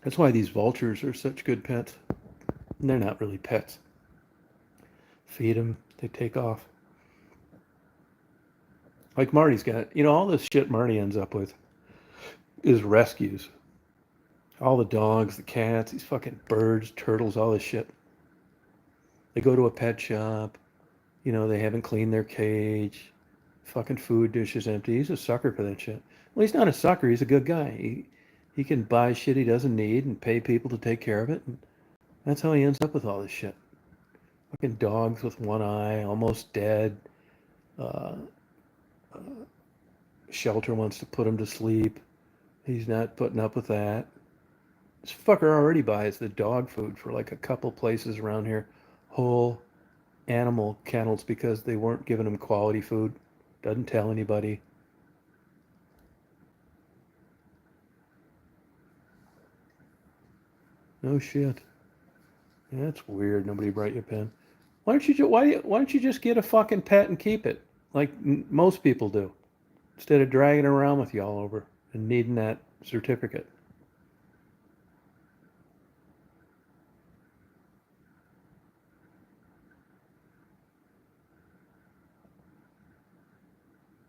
That's why these vultures are such good pets. And they're not really pets. Feed them, they take off. Like Marty's got, you know, all this shit Marty ends up with is rescues. All the dogs, the cats, these fucking birds, turtles, all this shit. They go to a pet shop, you know, they haven't cleaned their cage, fucking food dish is empty. He's a sucker for that shit. Well, he's not a sucker, he's a good guy. He can buy shit he doesn't need and pay people to take care of it. And that's how he ends up with all this shit. Fucking dogs with one eye, almost dead. Uh, Shelter wants to put him to sleep. He's not putting up with that. This fucker already buys the dog food for like a couple places around here. Whole animal kennels because they weren't giving him quality food. Doesn't tell anybody. No shit. Yeah, that's weird. Nobody write you a pen. Why don't you just get a fucking pet and keep it like most people do instead of dragging it around with you all over and needing that certificate?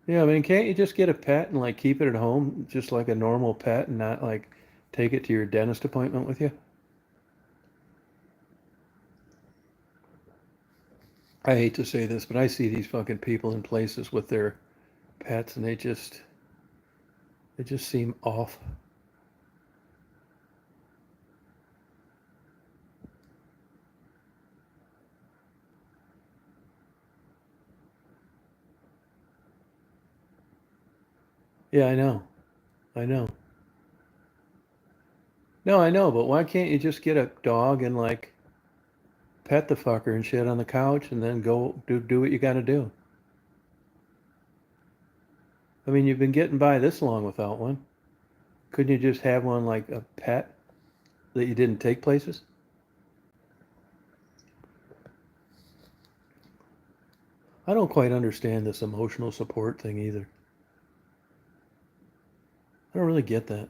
Yeah, I mean, can't you just get a pet and like keep it at home, just like a normal pet, and not like take it to your dentist appointment with you? I hate to say this, but I see these fucking people in places with their pets, and they just seem off. Yeah, I know. I know. No, I know, but why can't you just get a dog and like pet the fucker and shit on the couch and then go do what you got to do? I mean, you've been getting by this long without one. Couldn't you just have one like a pet that you didn't take places? I don't quite understand this emotional support thing either. I don't really get that.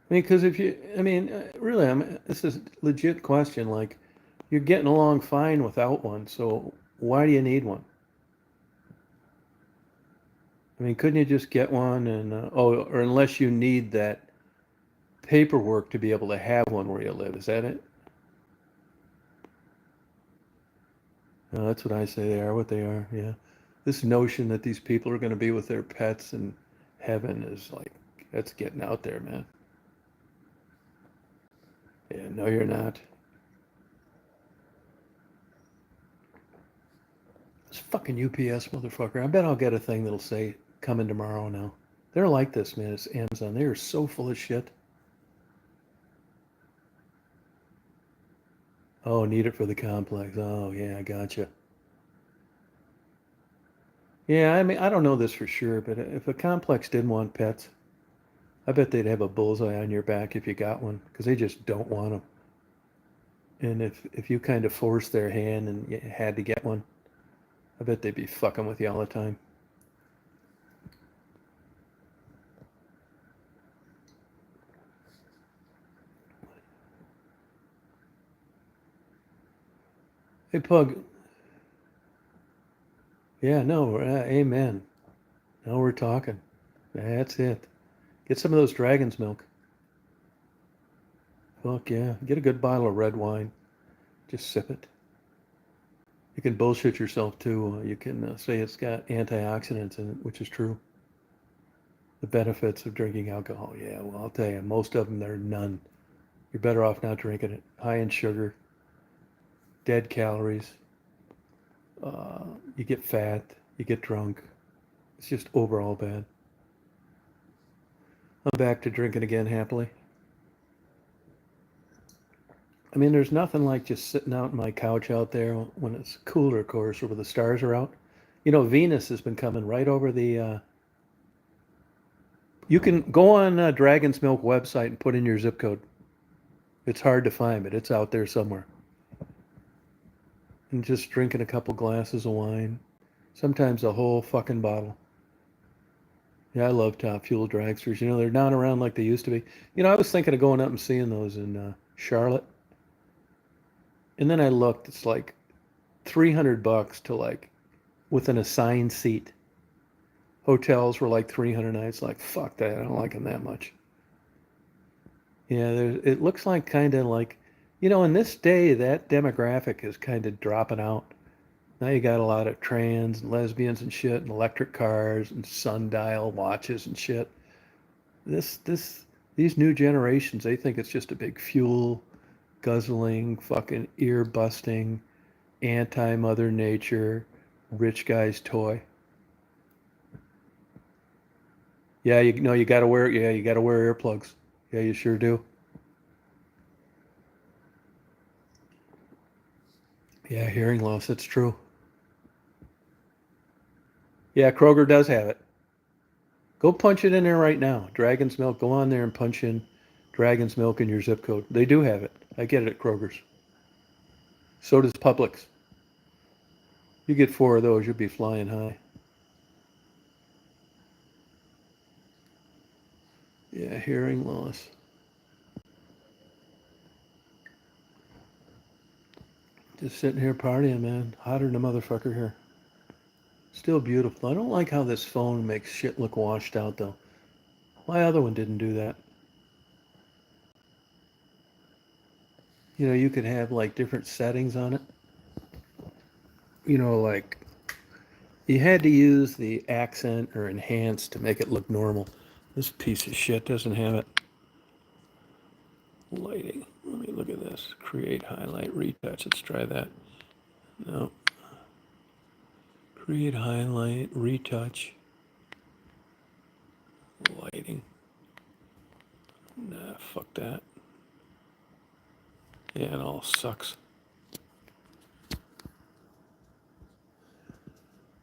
I mean, because if you, I mean, really, this is a legit question. Like, you're getting along fine without one, so why do you need one? I mean, couldn't you just get one and, or unless you need that paperwork to be able to have one where you live, is that it? No, that's what I say. They are what they are. Yeah. This notion that these people are going to be with their pets in heaven is like, that's getting out there, man. Yeah, no, you're not. This fucking UPS motherfucker. I bet I'll get a thing that'll say coming tomorrow now. They're like this, man. It's Amazon. They are so full of shit. Oh, need it for the complex. Oh, yeah, I gotcha. Yeah, I mean, I don't know this for sure, but if a complex didn't want pets, I bet they'd have a bullseye on your back if you got one, because they just don't want them. And if you kind of forced their hand and you had to get one, I bet they'd be fucking with you all the time. Hey, Pug. Yeah, no, amen. Now we're talking. That's it. Get some of those dragon's milk. Fuck yeah. Get a good bottle of red wine. Just sip it. You can bullshit yourself too. You can say it's got antioxidants in it, which is true. The benefits of drinking alcohol. Yeah, well, I'll tell you, most of them, there are none. You're better off not drinking it. High in sugar, dead calories. Uh, you get fat. You get drunk. It's just overall bad. I'm back to drinking again happily. I mean, there's nothing like just sitting out on my couch out there when it's cooler, of course, or when the stars are out. You know, Venus has been coming right over the. You can go on Dragon's Milk website and put in your zip code. It's hard to find, but it's out there somewhere. And just drinking a couple glasses of wine, sometimes a whole fucking bottle. Yeah, I love Top Fuel dragsters. You know, they're not around like they used to be. You know, I was thinking of going up and seeing those in Charlotte, and then I looked. It's like $300 to like with an assigned seat. Hotels were like 300 nights. Like fuck that. I don't like them that much. Yeah, it looks like kind of like, you know, in this day that demographic is kind of dropping out. Now you got a lot of trans and lesbians and shit and electric cars and sundial watches and shit. This these new generations, they think it's just a big fuel guzzling, fucking ear busting, anti Mother Nature, rich guy's toy. Yeah, you know you gotta wear yeah, you gotta wear earplugs. Yeah, you sure do. Yeah, hearing loss, that's true. Yeah, Kroger does have it. Go punch it in there right now. Dragon's Milk. Go on there and punch in Dragon's Milk in your zip code. They do have it. I get it at Kroger's. So does Publix. You get 4 of those, you'll be flying high. Yeah, hearing loss. Just sitting here partying, man. Hotter than a motherfucker here. Still beautiful. I don't like how this phone makes shit look washed out, though. My other one didn't do that. You know, you could have like different settings on it. You know, like you had to use the accent or enhance to make it look normal. This piece of shit doesn't have it. Lighting. Let me look at this. Create, highlight, retouch. Let's try that. No. Create, highlight, retouch. Lighting. Nah, fuck that. Yeah, it all sucks.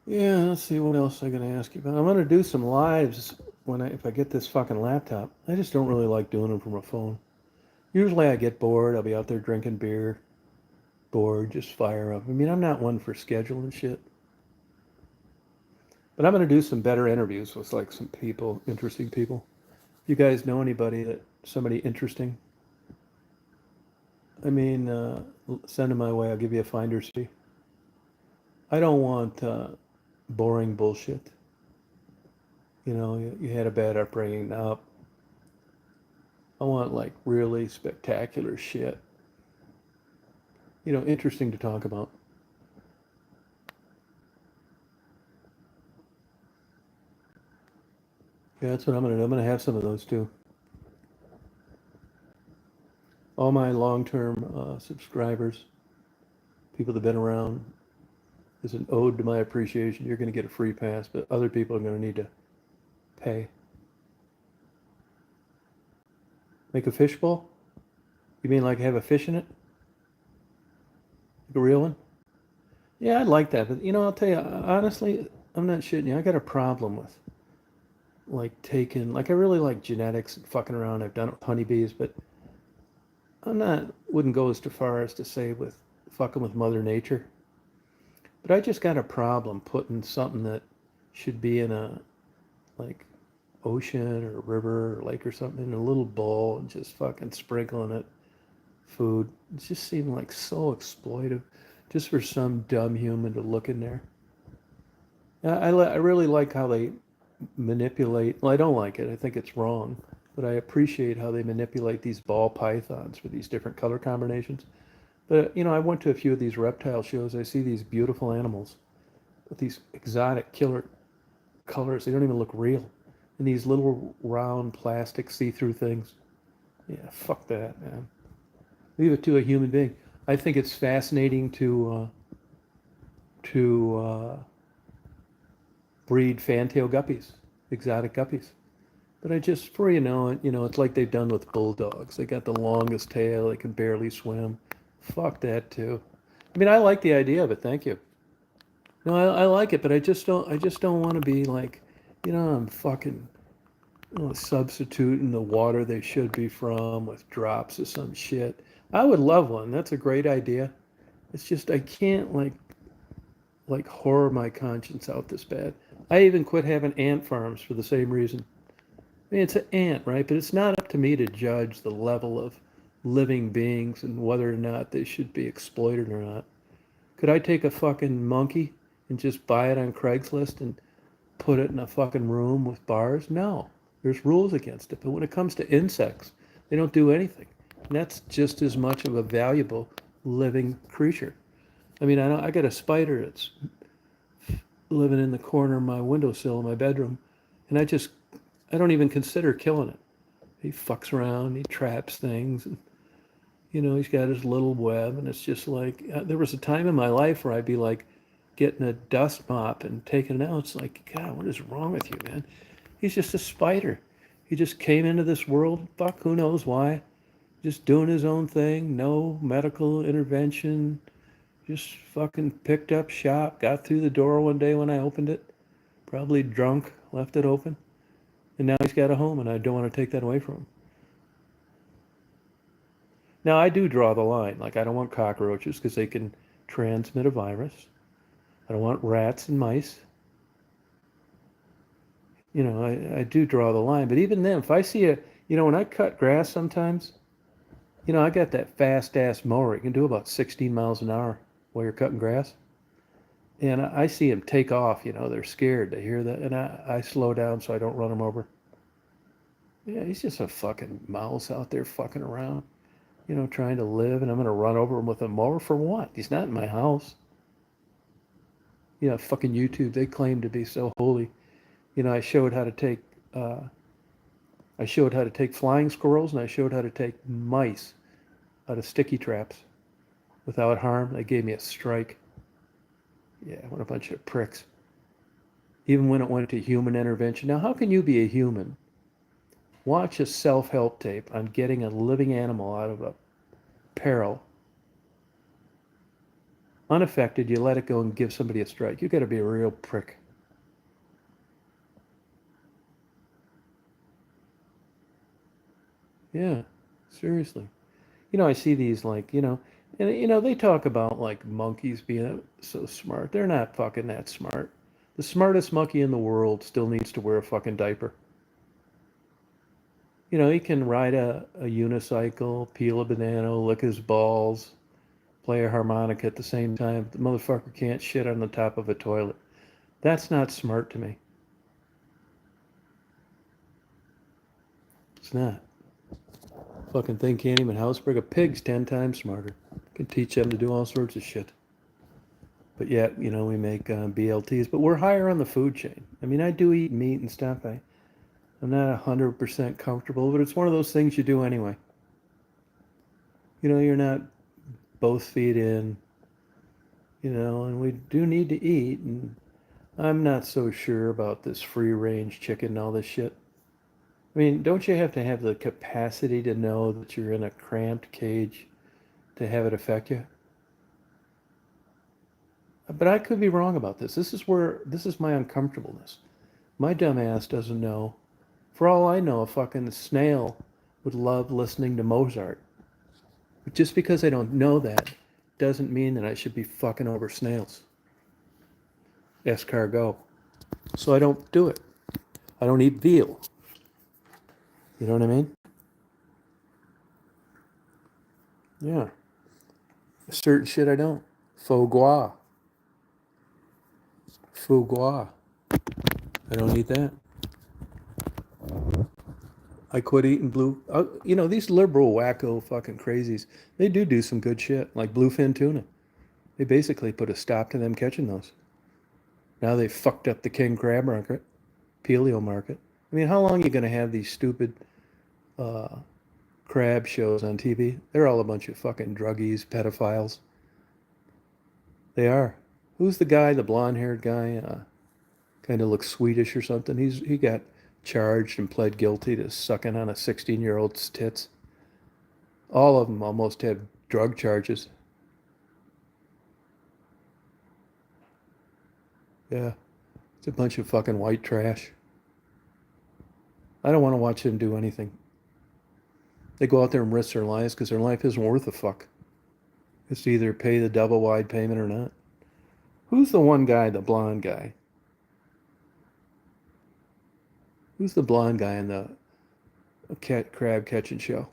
Yeah, let's see what else I'm gonna ask you about. I'm gonna do some lives if I get this fucking laptop. I just don't really like doing them from a phone. Usually I get bored. I'll be out there drinking beer, bored, just fire up. I mean, I'm not one for scheduling shit. But I'm gonna do some better interviews with like some people, interesting people. You guys know somebody interesting? I mean, send them my way. I'll give you a finder's fee. I don't want boring bullshit. You know, you had a bad upbringing. Now, I want like really spectacular shit. You know, interesting to talk about. Yeah, that's what I'm gonna do. I'm gonna have some of those too. All my long-term subscribers, people that've been around, is an ode to my appreciation. You're gonna get a free pass, but other people are gonna need to pay. Make a fishbowl? You mean like have a fish in it? Like a real one? Yeah, I'd like that. But you know, I'll tell you honestly, I'm not shitting you. I got a problem with I really like genetics and fucking around. I've done it with honeybees, but wouldn't go as far as to say with fucking with Mother Nature. But I just got a problem putting something that should be in a like ocean or river or lake or something in a little bowl and just fucking sprinkling it food. It just seemed like so exploitive just for some dumb human to look in there. I really like how they manipulate. Well, I don't like it. I think it's wrong. But I appreciate how they manipulate these ball pythons for these different color combinations. But, you know, I went to a few of these reptile shows. I see these beautiful animals with these exotic killer colors. They don't even look real. And these little round plastic see-through things. Yeah, fuck that, man. Leave it to a human being. I think it's fascinating to breed fantail guppies, exotic guppies. But I just, for it's like they've done with bulldogs. They got the longest tail. They can barely swim. Fuck that too. I mean, I like the idea of it. Thank you. No, I like it, but I just don't want to be like, I'm fucking substituting the water they should be from with drops of some shit. I would love one. That's a great idea. It's just I can't like horror my conscience out this bad. I even quit having ant farms for the same reason. I mean, it's an ant, right? But it's not up to me to judge the level of living beings and whether or not they should be exploited or not. Could I take a fucking monkey and just buy it on Craigslist and put it in a fucking room with bars? No. There's rules against it. But when it comes to insects, they don't do anything. And that's just as much of a valuable living creature. I mean, I got a spider that's living in the corner of my windowsill in my bedroom, and I don't even consider killing it. He fucks around, he traps things, and he's got his little web, and it's just like there was a time in my life where I'd be like getting a dust mop and taking it out. It's like, God, what is wrong with you, man? He's just a spider. He just came into this world, fuck, who knows why, just doing his own thing, no medical intervention, just fucking picked up shop, got through the door one day when I opened it, probably drunk, left it open, and now he's got a home, and I don't want to take that away from him. Now, I do draw the line. Like, I don't want cockroaches because they can transmit a virus. I don't want rats and mice. I do draw the line. But even then, if I see when I cut grass sometimes, I got that fast-ass mower. It can do about 16 miles an hour. while you're cutting grass. And I see them take off, they're scared. They hear that. And I slow down so I don't run them over. Yeah, he's just a fucking mouse out there fucking around, trying to live. And I'm going to run over him with a mower for what? He's not in my house. Fucking YouTube, they claim to be so holy. I showed how to take, uh, I showed how to take flying squirrels and I showed how to take mice out of sticky traps without harm. They gave me a strike. Yeah, what a bunch of pricks. Even when it went to human intervention. Now, how can you be a human? Watch a self-help tape on getting a living animal out of a peril. Unaffected, you let it go and give somebody a strike. You got to be a real prick. Yeah, seriously. I see these like, and they talk about like monkeys being so smart. They're not fucking that smart. The smartest monkey in the world still needs to wear a fucking diaper. He can ride a unicycle, peel a banana, lick his balls, play a harmonica at the same time. The motherfucker can't shit on the top of a toilet. That's not smart to me. It's not. Fucking thing can't even housebreak. A pig's 10 times smarter. Can teach them to do all sorts of shit. But yet, we make BLTs. But we're higher on the food chain. I mean, I do eat meat and stuff. I'm not 100% comfortable, but it's one of those things you do anyway. You're not both feet in, and we do need to eat. And I'm not so sure about this free range chicken and all this shit. I mean, don't you have to have the capacity to know that you're in a cramped cage to have it affect you? But I could be wrong about this. This is my uncomfortableness. My dumb ass doesn't know. For all I know, a fucking snail would love listening to Mozart. But just because I don't know that doesn't mean that I should be fucking over snails. Escargot. So I don't do it. I don't eat veal. You know what I mean? Yeah. Certain shit I don't. Foie gras. Foie gras. I don't eat that. I quit eating blue. These liberal wacko fucking crazies, they do some good shit, like bluefin tuna. They basically put a stop to them catching those. Now they fucked up the king crab market, paleo market. I mean, how long are you going to have these stupid uh, crab shows on TV? They're all a bunch of fucking druggies, pedophiles. They are. Who's the guy, the blonde-haired guy? Kind of looks Swedish or something. He got charged and pled guilty to sucking on a 16-year-old's tits. All of them almost have drug charges. Yeah, it's a bunch of fucking white trash. I don't want to watch them do anything. They go out there and risk their lives because their life isn't worth a fuck. It's to either pay the double wide payment or not. Who's the one guy, the blonde guy? Who's the blonde guy in the crab catching show?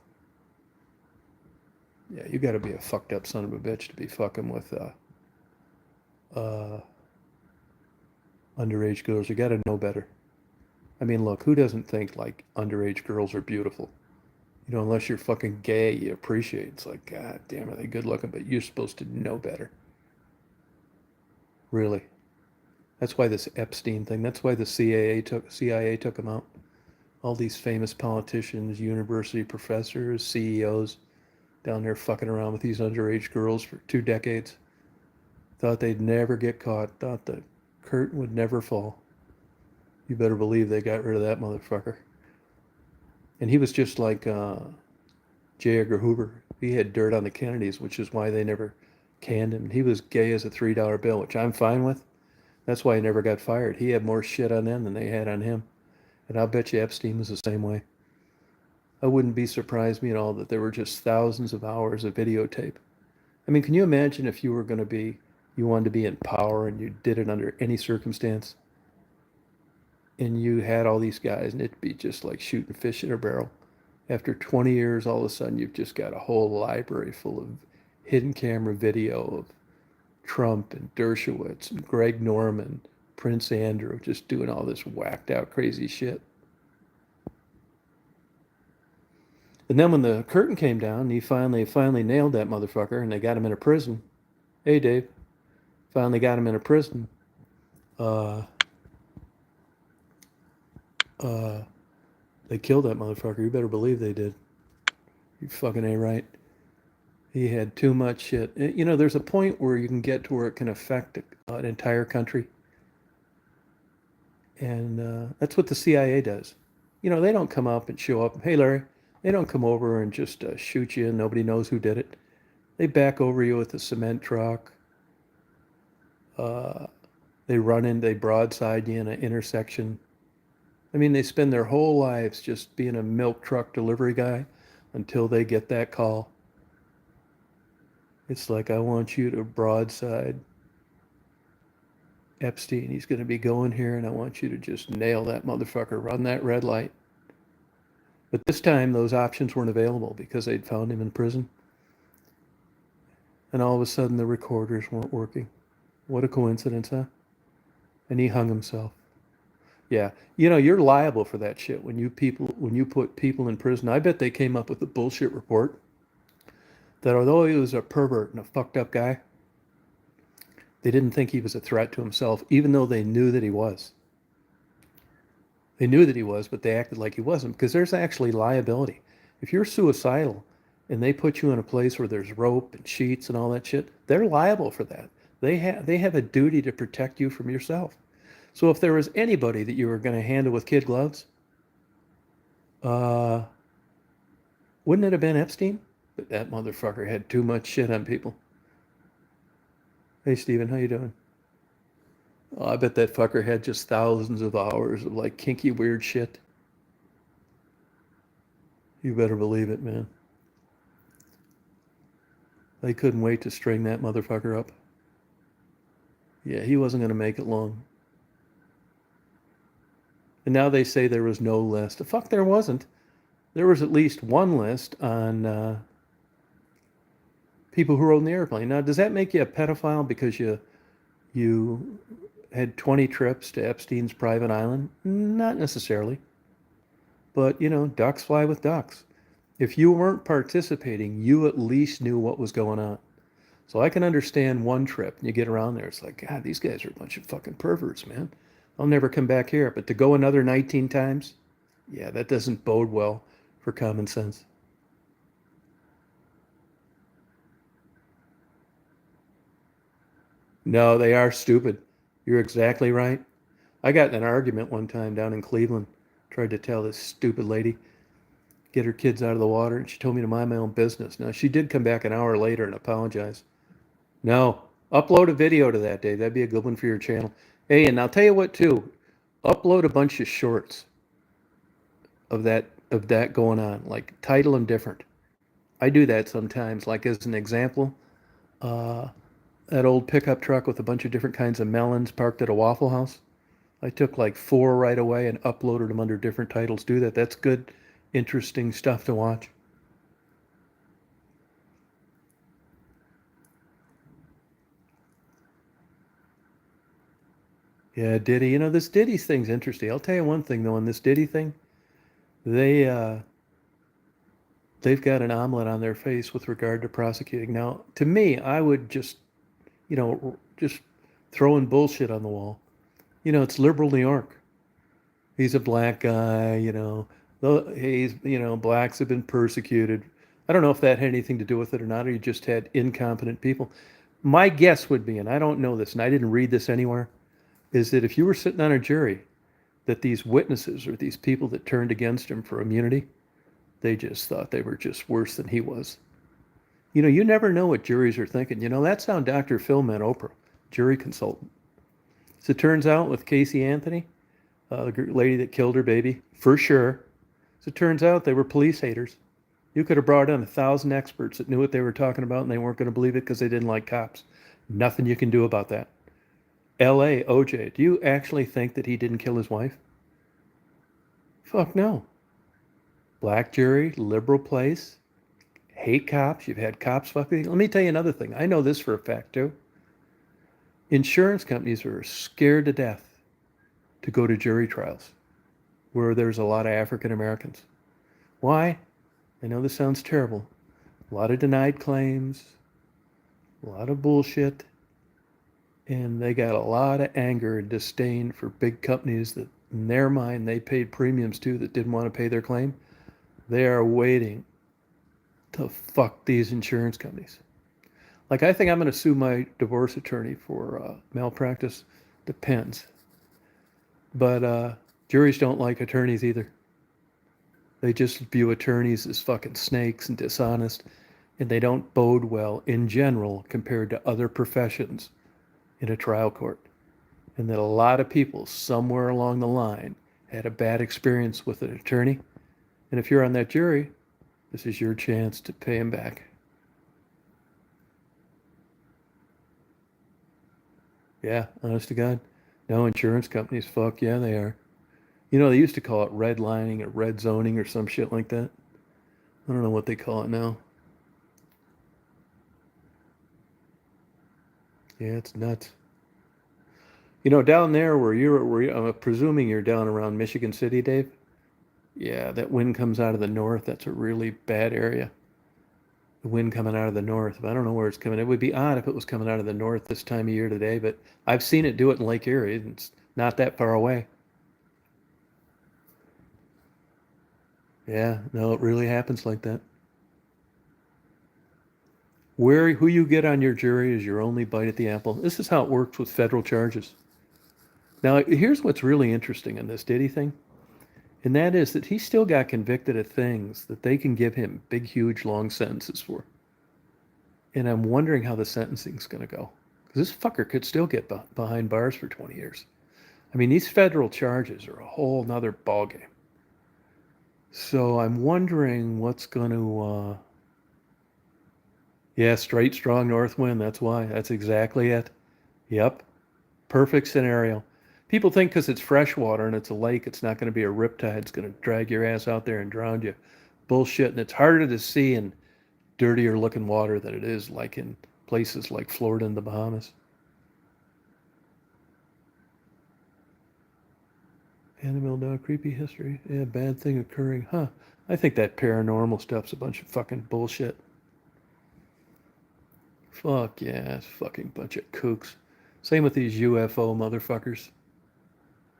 Yeah, you got to be a fucked up son of a bitch to be fucking with uh, underage girls. You got to know better. I mean, look, who doesn't think like underage girls are beautiful? Unless you're fucking gay, you appreciate it. It's like, God damn, are they good looking? But you're supposed to know better. Really. That's why this Epstein thing, that's why the CIA took him out. All these famous politicians, university professors, CEOs down there fucking around with these underage girls for 2 decades. Thought they'd never get caught. Thought the curtain would never fall. You better believe they got rid of that motherfucker. And he was just like J. Edgar Hoover. He had dirt on the Kennedys, which is why they never canned him. He was gay as a $3 bill, which I'm fine with. That's why he never got fired. He had more shit on them than they had on him. And I'll bet you Epstein was the same way. I wouldn't be surprised me at all that there were just thousands of hours of videotape. I mean, can you imagine if you wanted to be in power and you did it under any circumstance? And you had all these guys and it'd be just like shooting fish in a barrel. After 20 years, all of a sudden you've just got a whole library full of hidden camera video of Trump and Dershowitz and Greg Norman, Prince Andrew, just doing all this whacked out crazy shit. And then when the curtain came down, he finally nailed that motherfucker, and they got him in a prison. Hey, Dave, finally got him in a prison. Uh, uh, they killed that motherfucker. You better believe they did. You fucking A right. He had too much shit. You know, there's a point where you can get to where it can affect an entire country. And that's what the CIA does. You know, they don't come up and show up. Hey, Larry, they don't come over and just shoot you and nobody knows who did it. They back over you with a cement truck. Uh, they broadside you in an intersection. I mean, they spend their whole lives just being a milk truck delivery guy until they get that call. It's like, I want you to broadside Epstein. He's going to be going here, and I want you to just nail that motherfucker, run that red light. But this time, those options weren't available because they'd found him in prison. And all of a sudden, the recorders weren't working. What a coincidence, huh? And he hung himself. Yeah, you know, you're liable for that shit when you put people in prison. I bet they came up with a bullshit report that although he was a pervert and a fucked up guy, they didn't think he was a threat to himself, even though they knew that he was. They knew that he was, but they acted like he wasn't because there's actually liability. If you're suicidal and they put you in a place where there's rope and sheets and all that shit, they're liable for that. They have a duty to protect you from yourself. So if there was anybody that you were going to handle with kid gloves, uh, wouldn't it have been Epstein? But that motherfucker had too much shit on people. Hey, Steven, how you doing? Oh, I bet that fucker had just thousands of hours of like kinky weird shit. You better believe it, man. They couldn't wait to string that motherfucker up. Yeah, he wasn't going to make it long. And now they say there was no list. Fuck, there wasn't. There was at least one list on people who rode in the airplane. Now, does that make you a pedophile because you had 20 trips to Epstein's private island? Not necessarily. But, you know, ducks fly with ducks. If you weren't participating, you at least knew what was going on. So I can understand one trip and you get around there. It's like, God, these guys are a bunch of fucking perverts, man. I'll never come back here. But to go another 19 times, yeah, that doesn't bode well for common sense. No, they are stupid. You're exactly right. I got in an argument one time down in Cleveland. Tried to tell this stupid lady, get her kids out of the water, and she told me to mind my own business. Now, she did come back an hour later and apologize. No, upload a video to that, Dave. That'd be a good one for your channel. Hey, and I'll tell you what, too. Upload a bunch of shorts of that going on. Like, title them different. I do that sometimes. Like, as an example, uh, that old pickup truck with a bunch of different kinds of melons parked at a Waffle House. I took like 4 right away and uploaded them under different titles. Do that. That's good, interesting stuff to watch. Yeah, Diddy. You know, this Diddy thing's interesting. I'll tell you one thing though, on this Diddy thing, they they've got an omelet on their face with regard to prosecuting. Now, to me, I would just, just throwing bullshit on the wall. You know, it's liberal New York. He's a black guy, blacks have been persecuted. I don't know if that had anything to do with it or not, or you just had incompetent people. My guess would be, and I don't know this, and I didn't read this anywhere, is that if you were sitting on a jury, that these witnesses or these people that turned against him for immunity, they just thought they were just worse than he was. You know, you never know what juries are thinking. You know, that's how Dr. Phil met Oprah, jury consultant. So it turns out with Casey Anthony, the lady that killed her baby, for sure. So it turns out they were police haters. You could have brought in 1,000 experts that knew what they were talking about and they weren't going to believe it because they didn't like cops. Nothing you can do about that. L.A. OJ, do you actually think that he didn't kill his wife? Fuck no. Black jury, liberal place, hate cops. You've had cops fucking. Let me tell you another thing. I know this for a fact too. Insurance companies are scared to death to go to jury trials where there's a lot of African Americans. Why? I know this sounds terrible. A lot of denied claims, a lot of bullshit, and they got a lot of anger and disdain for big companies that, in their mind, they paid premiums to that didn't want to pay their claim. They are waiting to fuck these insurance companies. Like, I think I'm going to sue my divorce attorney for malpractice. Depends. But juries don't like attorneys either. They just view attorneys as fucking snakes and dishonest, and they don't bode well in general compared to other professions in a trial court. And that a lot of people somewhere along the line had a bad experience with an attorney. And if you're on that jury, this is your chance to pay him back. Yeah, honest to God. No, insurance companies, fuck yeah, they are. You know, they used to call it redlining or red zoning or some shit like that. I don't know what they call it now. Yeah, it's nuts. You know, down there I'm presuming you're down around Michigan City, Dave. Yeah, that wind comes out of the north. That's a really bad area. The wind coming out of the north. I don't know where it's coming. It would be odd if it was coming out of the north this time of year today, but I've seen it do it in Lake Erie. It's not that far away. Yeah, no, it really happens like that. Who you get on your jury is your only bite at the apple. This is how it works with federal charges. Now, here's what's really interesting in this Diddy thing, and that is that he still got convicted of things that they can give him big, huge, long sentences for. And I'm wondering how the sentencing's going to go. Because this fucker could still get behind bars for 20 years. I mean, these federal charges are a whole nother ballgame. So I'm wondering what's going to, yeah, straight, strong north wind. That's why. That's exactly it. Yep. Perfect scenario. People think because it's freshwater and it's a lake, it's not going to be a riptide. It's going to drag your ass out there and drown you. Bullshit. And it's harder to see in dirtier looking water than it is like in places like Florida and the Bahamas. Animal dog creepy history. Yeah, bad thing occurring. Huh. I think that paranormal stuff's a bunch of fucking bullshit. Fuck yeah, it's a fucking bunch of kooks. Same with these UFO motherfuckers.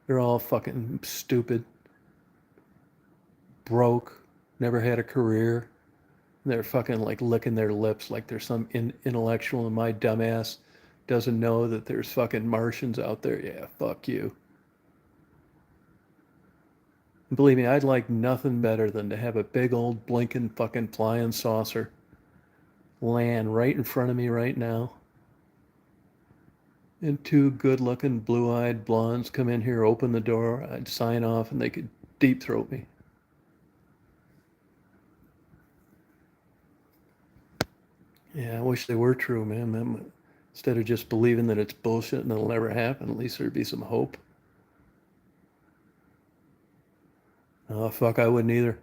They're all fucking stupid, broke, never had a career. They're fucking like licking their lips like there's some intellectual, and my dumbass doesn't know that there's fucking Martians out there. Yeah, fuck you. And believe me, I'd like nothing better than to have a big old blinking fucking flying saucer land right in front of me right now. And two good looking blue eyed blondes come in here, open the door, I'd sign off, and they could deep throat me. Yeah, I wish they were true, man. Instead of just believing that it's bullshit and it'll never happen, at least there'd be some hope. Oh, fuck, I wouldn't either.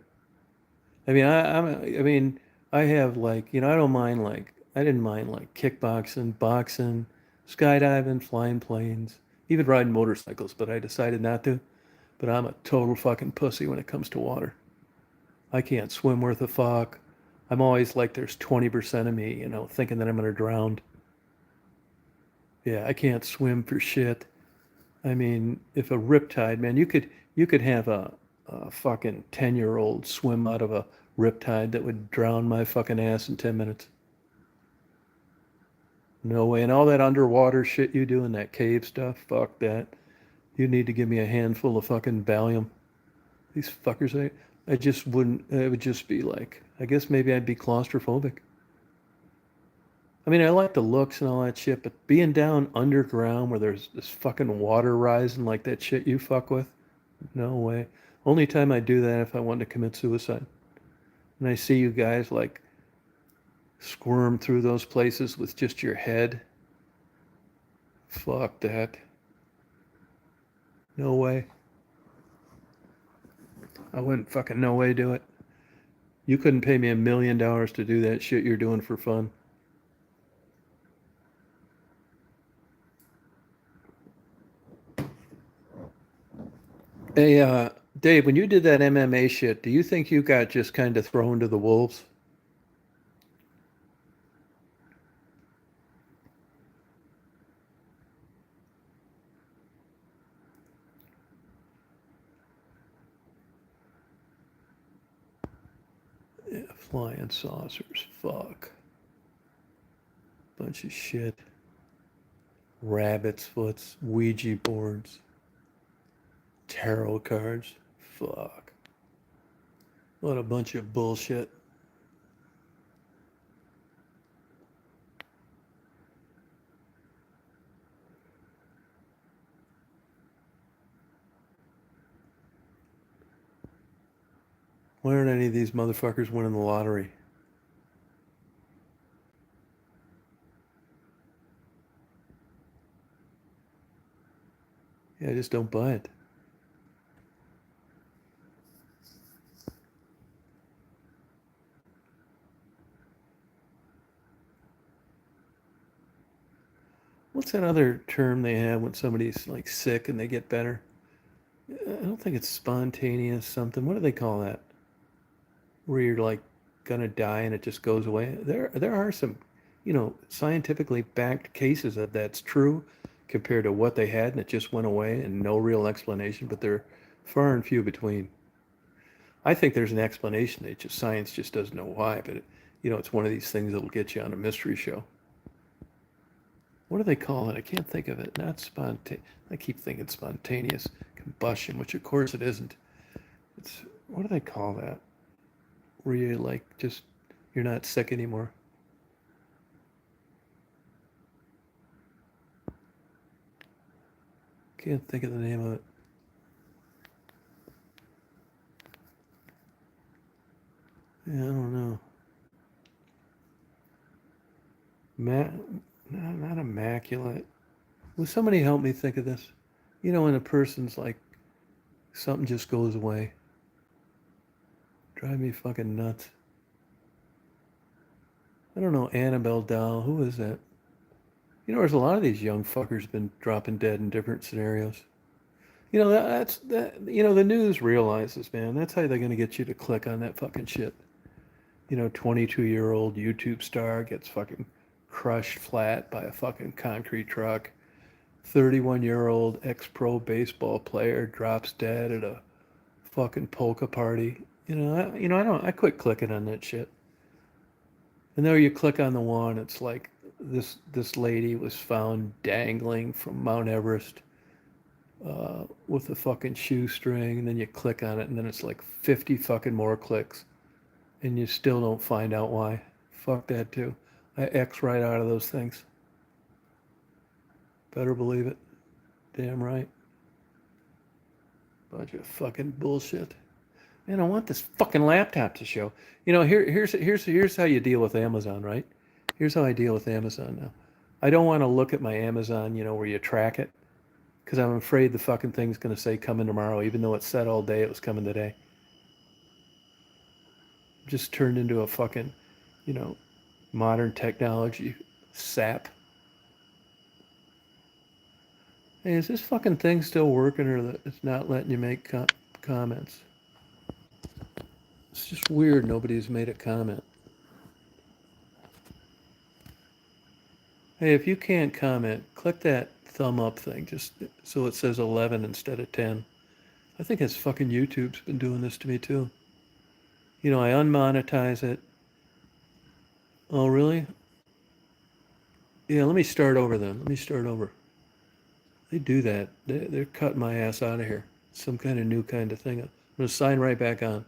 I mean, I mean, I have like, you know, I didn't mind like kickboxing, boxing, skydiving, flying planes, even riding motorcycles, but I decided not to. But I'm a total fucking pussy when it comes to water. I can't swim worth a fuck. I'm always like there's 20% of me, you know, thinking that I'm gonna drown. Yeah, I can't swim for shit. I mean, if a riptide, man, you could have a fucking 10-year-old swim out of a riptide that would drown my fucking ass in 10 minutes. No way. And all that underwater shit you do in that cave stuff, fuck that. You need to give me a handful of fucking Valium. These fuckers, I just wouldn't, it would just be like, I guess maybe I'd be claustrophobic. I mean, I like the looks and all that shit, but being down underground where there's this fucking water rising like that shit you fuck with, no way. Only time I do that if I want to commit suicide. And I see you guys like squirm through those places with just your head. Fuck that. No way. I wouldn't fucking no way do it. You couldn't pay me $1 million to do that shit you're doing for fun. Hey, Dave, when you did that MMA shit, do you think you got just kind of thrown to the wolves? Yeah, flying saucers, fuck. Bunch of shit. Rabbit's foots, Ouija boards, tarot cards. Fuck. What a bunch of bullshit. Why aren't any of these motherfuckers winning the lottery? Yeah, I just don't buy it. What's that other term they have when somebody's like sick and they get better? I don't think it's spontaneous something. What do they call that? Where you're like gonna die and it just goes away. There are some, scientifically backed cases of that's true compared to what they had and it just went away and no real explanation, but they're far and few between. I think there's an explanation. It just science just doesn't know why, but it's one of these things that'll get you on a mystery show. What do they call it? I can't think of it. Not spontaneous. I keep thinking spontaneous combustion, which of course it isn't. It's what do they call that? Where you like just you're not sick anymore. Can't think of the name of it. Yeah, I don't know. Ma- no, not immaculate. Will somebody help me think of this? When a person's like something just goes away. Drive me fucking nuts. I don't know, Annabelle Doll. Who is that? There's a lot of these young fuckers been dropping dead in different scenarios. That's that. The news realizes, man. That's how they're gonna get you to click on that fucking shit. 22-year-old YouTube star gets fucking crushed flat by a fucking concrete truck. 31-year-old ex-pro baseball player drops dead at a fucking polka party. I quit clicking on that shit. And there you click on the one, it's like this lady was found dangling from Mount Everest with a fucking shoestring, and then you click on it, and then it's like 50 fucking more clicks, and you still don't find out why. Fuck that too. I X right out of those things. Better believe it. Damn right. Bunch of fucking bullshit. Man, I want this fucking laptop to show. Here's how you deal with Amazon, right? Here's how I deal with Amazon now. I don't want to look at my Amazon, where you track it, because I'm afraid the fucking thing's going to say coming tomorrow, even though it said all day it was coming today. Just turned into a fucking, you know, modern technology sap. Hey, is this fucking thing still working or that it's not letting you make comments? It's just weird nobody's made a comment. Hey, if you can't comment, click that thumb up thing just so it says 11 instead of 10. I think it's fucking YouTube's been doing this to me too. I unmonetize it. Oh, really? Yeah, let me start over then. Let me start over. They do that. They're cutting my ass out of here. Some kind of new kind of thing. I'm going to sign right back on.